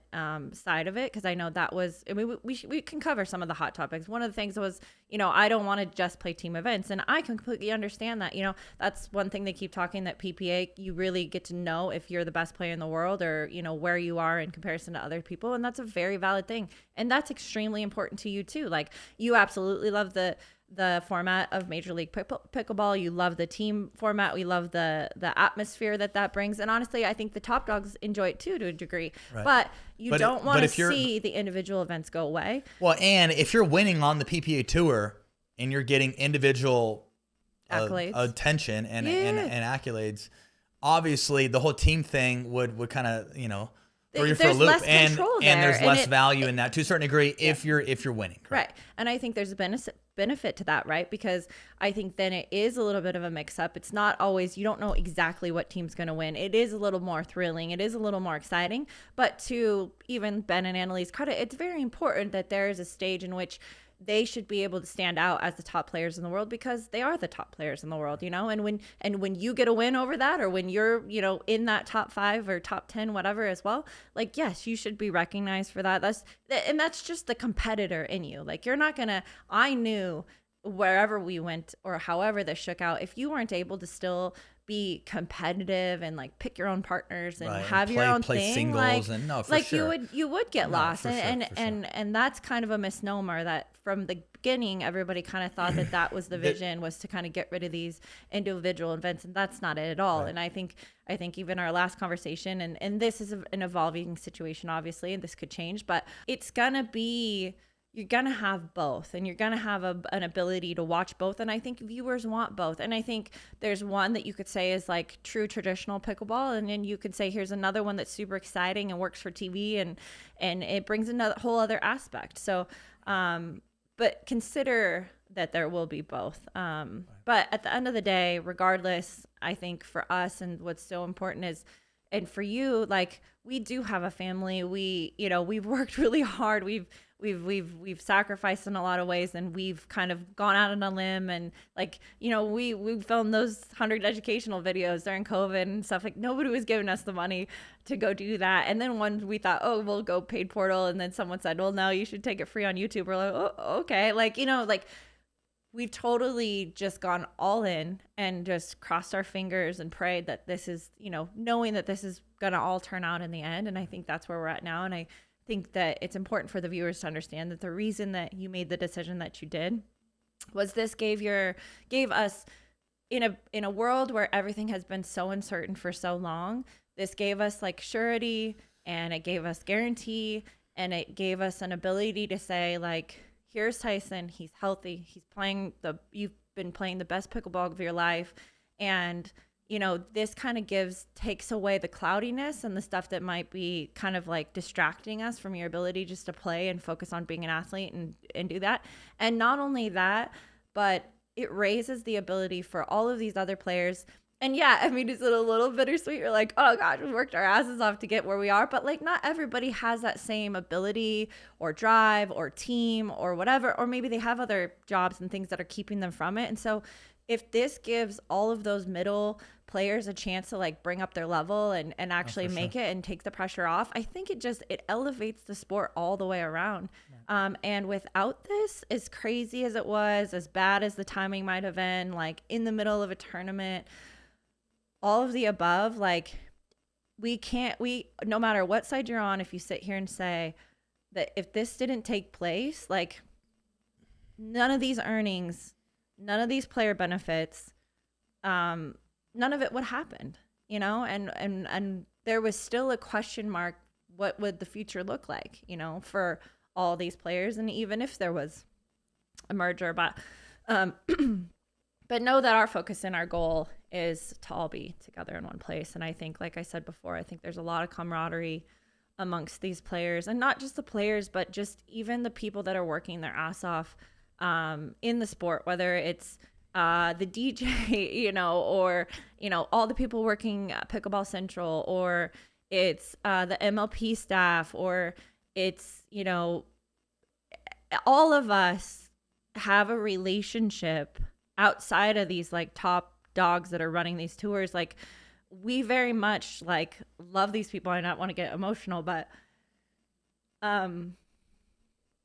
side of it, because I know that was, I mean, we can cover some of the hot topics. One of the things was, I don't want to just play team events, and I completely understand that. That's one thing they keep talking, that PPA, you really get to know if you're the best player in the world, or where you are in comparison to other people, and that's a very valid thing, and that's extremely important to you too. Like, you absolutely love the the format of Major League Pickleball. You love the team format. We love the atmosphere that brings. And honestly, I think the top dogs enjoy it too to a degree. Right. But you don't want to see the individual events go away. Well, and if you're winning on the PPA Tour and you're getting individual accolades, attention and accolades, obviously the whole team thing would kind of, throw you for a loop, and there's less value in that to a certain degree if you're winning. Correct? Right. And I think there's a benefit to that, right? Because I think then it is a little bit of a mix up. It's not always, you don't know exactly what team's going to win. It is a little more thrilling. It is a little more exciting. But to even Ben and Annalie's credit, it's very important that there is a stage in which they should be able to stand out as the top players in the world, because they are the top players in the world, and when you get a win over that, or when you're, in that top 5 or top 10, whatever as well, like, yes, you should be recognized for that. That's just the competitor in you. Like, you're not gonna, I knew wherever we went or however this shook out, if you weren't able to still be competitive and like pick your own partners and have your own play thing, singles, you would get lost. And that's kind of a misnomer that from the beginning everybody kind of thought that was the vision, was to kind of get rid of these individual events, and that's not it at all. Right. And I think even our last conversation, and this is an evolving situation obviously, and this could change, but it's gonna be, you're going to have both, and you're going to have an ability to watch both. And I think viewers want both. And I think there's one that you could say is like true traditional pickleball. And then you could say, here's another one that's super exciting and works for TV, and it brings another whole other aspect. So, but consider that there will be both. But at the end of the day, regardless, I think for us, and what's so important is, and for you, like, we do have a family. We've worked really hard. We've sacrificed in a lot of ways, and we've kind of gone out on a limb, and like, we filmed those 100 educational videos during COVID and stuff. Like, nobody was giving us the money to go do that. And then when we thought, oh, we'll go paid portal, and then someone said, well, no, you should take it free on YouTube. We're like, oh, okay. Like, we've totally just gone all in and just crossed our fingers and prayed that this is, knowing that this is going to all turn out in the end. And I think that's where we're at now. And I think that it's important for the viewers to understand that the reason that you made the decision that you did was this gave us, in a world where everything has been so uncertain for so long, this gave us like surety, and it gave us guarantee, and it gave us an ability to say, like, here's Tyson, he's healthy, you've been playing the best pickleball of your life, and this kind of takes away the cloudiness and the stuff that might be kind of like distracting us from your ability just to play and focus on being an athlete and do that. And not only that, but it raises the ability for all of these other players. And yeah, I mean, it's a little bittersweet. You're like, oh gosh, we worked our asses off to get where we are. But like, not everybody has that same ability or drive or team or whatever, or maybe they have other jobs and things that are keeping them from it. And so if this gives all of those middle players a chance to like bring up their level and actually make it and take the pressure off, I think it elevates the sport all the way around. Yeah. And without this, as crazy as it was, as bad as the timing might have been, like in the middle of a tournament, all of the above, like no matter what side you're on, if you sit here and say that if this didn't take place, like none of these earnings, none of these player benefits, none of it would happen, and there was still a question mark. What would the future look like, for all these players? And even if there was a merger, but know that our focus and our goal is to all be together in one place. And I think, like I said before, I think there's a lot of camaraderie amongst these players, and not just the players, but just even the people that are working their ass off in the sport, whether it's the DJ, or, all the people working at Pickleball Central, or it's the MLP staff, or it's, all of us have a relationship outside of these like top dogs that are running these tours. Like, we very much like love these people. I don't want to get emotional, but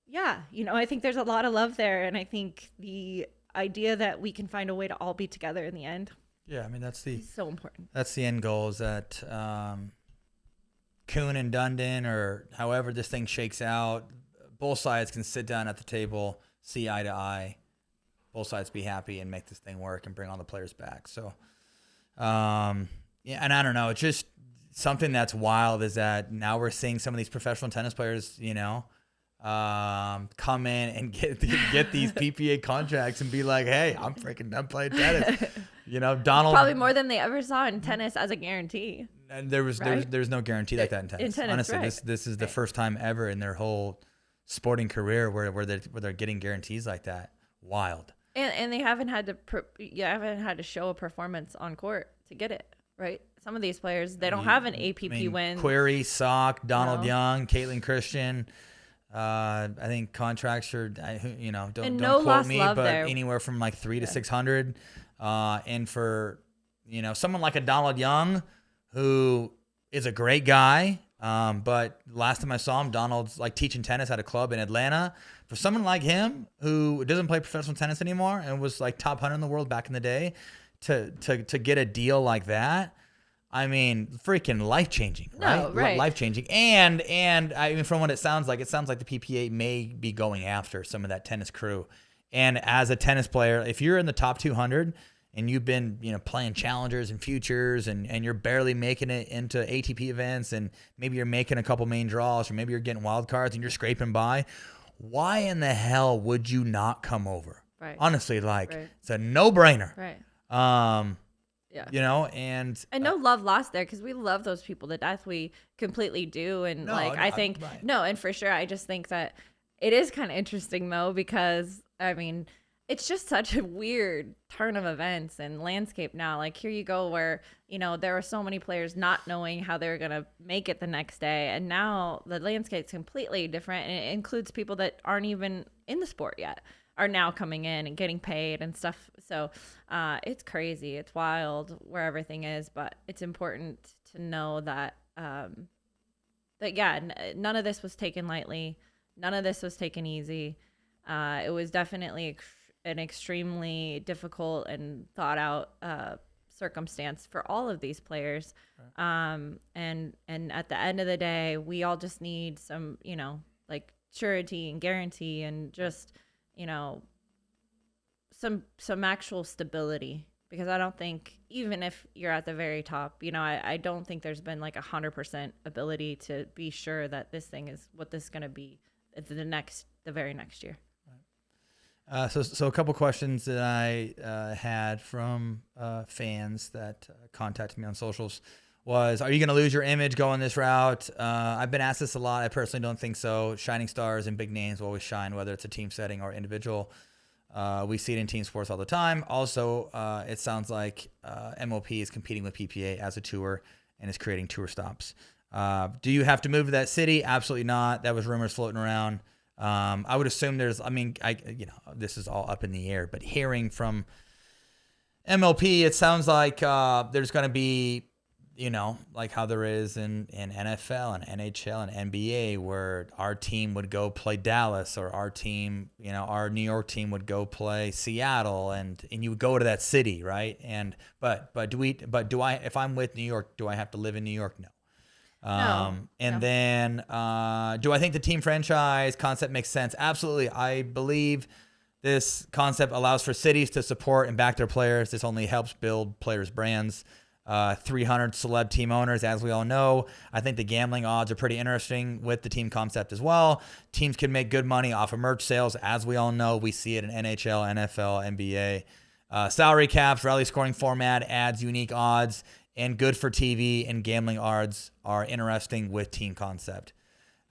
yeah, I think there's a lot of love there. And I think the idea that we can find a way to all be together in the end. Yeah, I mean, that's so important. That's the end goal, is that Kuhn and Dundon, or however this thing shakes out, both sides can sit down at the table, see eye to eye, both sides be happy and make this thing work and bring all the players back. So, yeah, and I don't know. It's just something that's wild is that now we're seeing some of these professional tennis players, come in and get these PPA contracts and be like, hey, I'm freaking done playing tennis. Donald probably more than they ever saw in tennis as a guarantee. And there's no guarantee like that in tennis. Honestly, right. this is the first time ever in their whole sporting career where they're getting guarantees like that. Wild. And they haven't had to show a performance on court to get it, right? Some of these players, they don't have an APP win. Query, Sock, Donald Young, Caitlin Christian. I think contracts are, don't quote me, but anywhere from like 300 to 600. And for, someone like a Donald Young, who is a great guy. But last time I saw him, Donald's like teaching tennis at a club in Atlanta. For someone like him who doesn't play professional tennis anymore and was like top 100 in the world back in the day, to get a deal like that, I mean, freaking life-changing, right? No, right. Life-changing. And I mean, from what it sounds like the PPA may be going after some of that tennis crew. And as a tennis player, if you're in the top 200 and you've been, playing challengers and futures and you're barely making it into ATP events and maybe you're making a couple main draws or maybe you're getting wild cards and you're scraping by, why in the hell would you not come over? Right. Honestly, it's a no-brainer. Right. Yeah. And no love lost there because we love those people to death. We completely do. And I think, and for sure, I just think that it is kind of interesting though, because I mean, it's just such a weird turn of events and landscape now. Like here you go where, there are so many players not knowing how they're going to make it the next day. And now the landscape's completely different. And it includes people that aren't even in the sport yet are now coming in and getting paid and stuff. So it's crazy. It's wild where everything is, but it's important to know that, none of this was taken lightly. None of this was taken easy. It was definitely an extremely difficult and thought out circumstance for all of these players. Right. And at the end of the day, we all just need some, surety and guarantee and just, some actual stability, because I don't think even if you're at the very top, I don't think there's been like 100% ability to be sure that this thing is what this is going to be the very next year. So a couple questions that I had from fans that contacted me on socials was, are you going to lose your image going this route? I've been asked this a lot. I personally don't think so. Shining stars and big names will always shine, whether it's a team setting or individual. We see it in team sports all the time. Also, it sounds like MOP is competing with PPA as a tour and is creating tour stops. Do you have to move to that city? Absolutely not. That was rumors floating around. I would assume this is all up in the air, but hearing from MLP, it sounds like there's going to be, like how there is in NFL and NHL and NBA, where our team would go play Dallas, or our team, our New York team would go play Seattle, and you would go to that city, right? And but do I, if I'm with New York, do I have to live in New York? No. Then, do I think the team franchise concept makes sense? Absolutely. I believe this concept allows for cities to support and back their players. This only helps build players' brands. 300 celeb team owners, as we all know. I think the gambling odds are pretty interesting with the team concept as well. Teams can make good money off of merch sales, as we all know. We see it in NHL, NFL, NBA. Salary caps, rally scoring format adds unique odds, and good for TV, and gambling odds are interesting with team concept.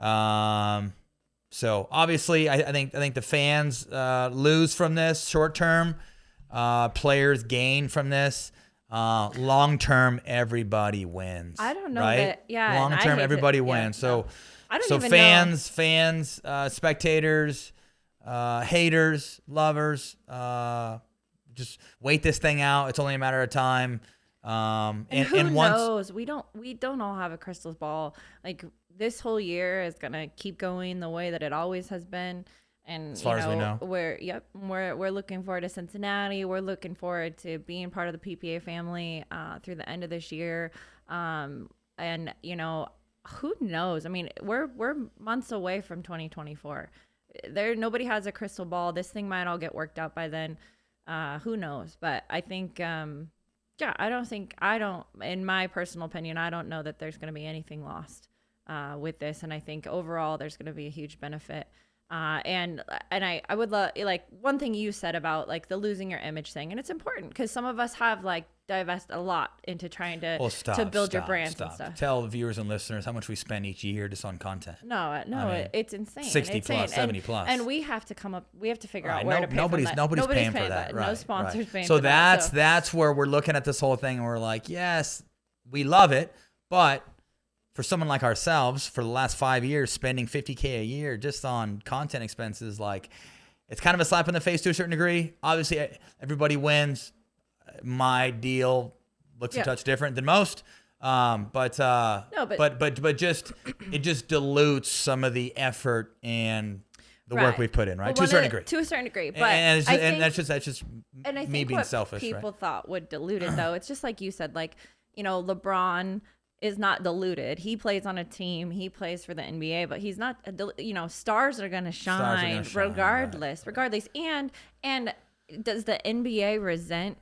So obviously, I think the fans lose from this short term. Players gain from this. Long term, everybody wins. I don't know right? that. Yeah, long term, everybody wins. So, I don't even fans, spectators, haters, lovers, just wait this thing out. It's only a matter of time. And who knows? We don't all have a crystal ball. Like this whole year is gonna keep going the way that it always has been. And as far as we know, we're looking forward to Cincinnati. We're looking forward to being part of the PPA family through the end of this year. And who knows? I mean, we're months away from 2024. nobody has a crystal ball. This thing might all get worked out by then. Who knows? But I think, I don't, in my personal opinion, I don't know that there's going to be anything lost with this. And I think overall there's going to be a huge benefit. And I would love, like, one thing you said about like the losing your image thing, and it's important because some of us have like divest a lot into trying to build your brands and stuff. Tell the viewers and listeners how much we spend each year just on content. It's insane. 60 plus, 70 plus. And we have to figure out where to pay nobody's for that. Nobody's paying for that. Right, no sponsors paying so for that. So that's where we're looking at this whole thing and we're like, yes, we love it, but for someone like ourselves, for the last 5 years, spending $50K a year just on content expenses, like, it's kind of a slap in the face to a certain degree. Obviously, everybody wins. My deal looks a touch different than most, but just it just dilutes some of the effort and the work we've put in, right? To a certain degree, but and that's just me being selfish. People thought would dilute it, though. It's just like you said, like, LeBron is not diluted. He plays on a team. He plays for the NBA, but he's not. Stars are going to shine regardless. And does the NBA resent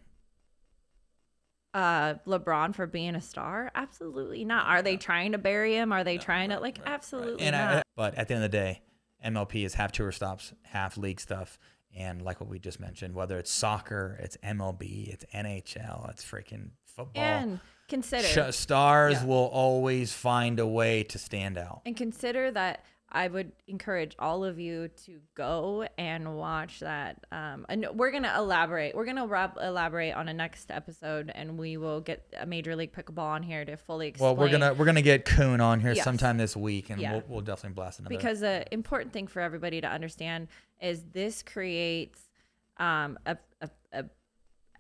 LeBron for being a star? Absolutely not. Are they trying to bury him? Are they trying to absolutely not? But at the end of the day, MLP is half tour stops, half league stuff. And like what we just mentioned, whether it's soccer, it's MLB, it's NHL, it's freaking football. And consider stars will always find a way to stand out. And consider that I would encourage all of you to go and watch that. And we're going to elaborate. We're going to elaborate on a next episode, and we will get a Major League Pickleball on here to fully explain. Well, we're gonna get Kuhn on here sometime this week, and we'll definitely blast another. Because the important thing for everybody to understand is this creates a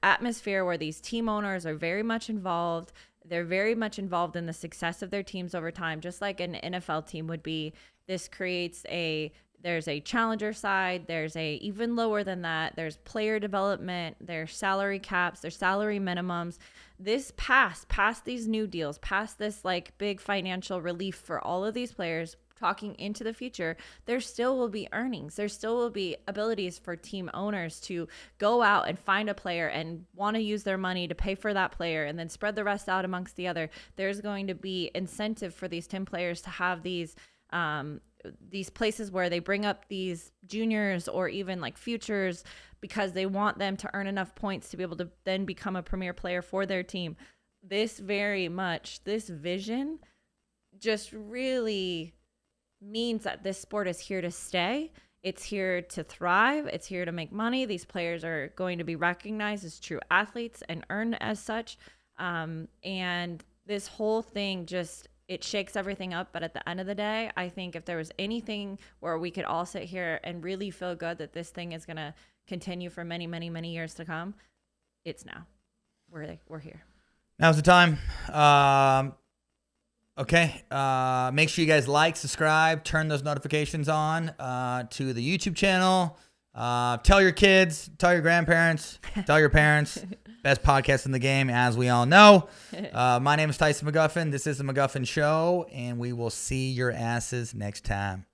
atmosphere where these team owners are very much involved. They're very much involved in the success of their teams over time, just like an NFL team would be. This creates there's a challenger side, there's even lower than that, there's player development, there's salary caps, there's salary minimums. This past these new deals, past this like big financial relief for all of these players, talking into the future, there still will be earnings. There still will be abilities for team owners to go out and find a player and want to use their money to pay for that player and then spread the rest out amongst the other. There's going to be incentive for these 10 players to have these places where they bring up these juniors or even like futures because they want them to earn enough points to be able to then become a premier player for their team. This vision just really means that this sport is here to stay. It's here to thrive. It's here to make money. These players are going to be recognized as true athletes and earn as such. And this whole thing it shakes everything up. But at the end of the day, I think if there was anything where we could all sit here and really feel good that this thing is going to continue for many, many, many years to come, it's now. We're here. Now's the time. Okay. Make sure you guys like, subscribe, turn those notifications on to the YouTube channel. Tell your kids, tell your grandparents, tell your parents. Best podcast in the game, as we all know. My name is Tyson McGuffin. This is the McGuffin Show, and we will see your asses next time.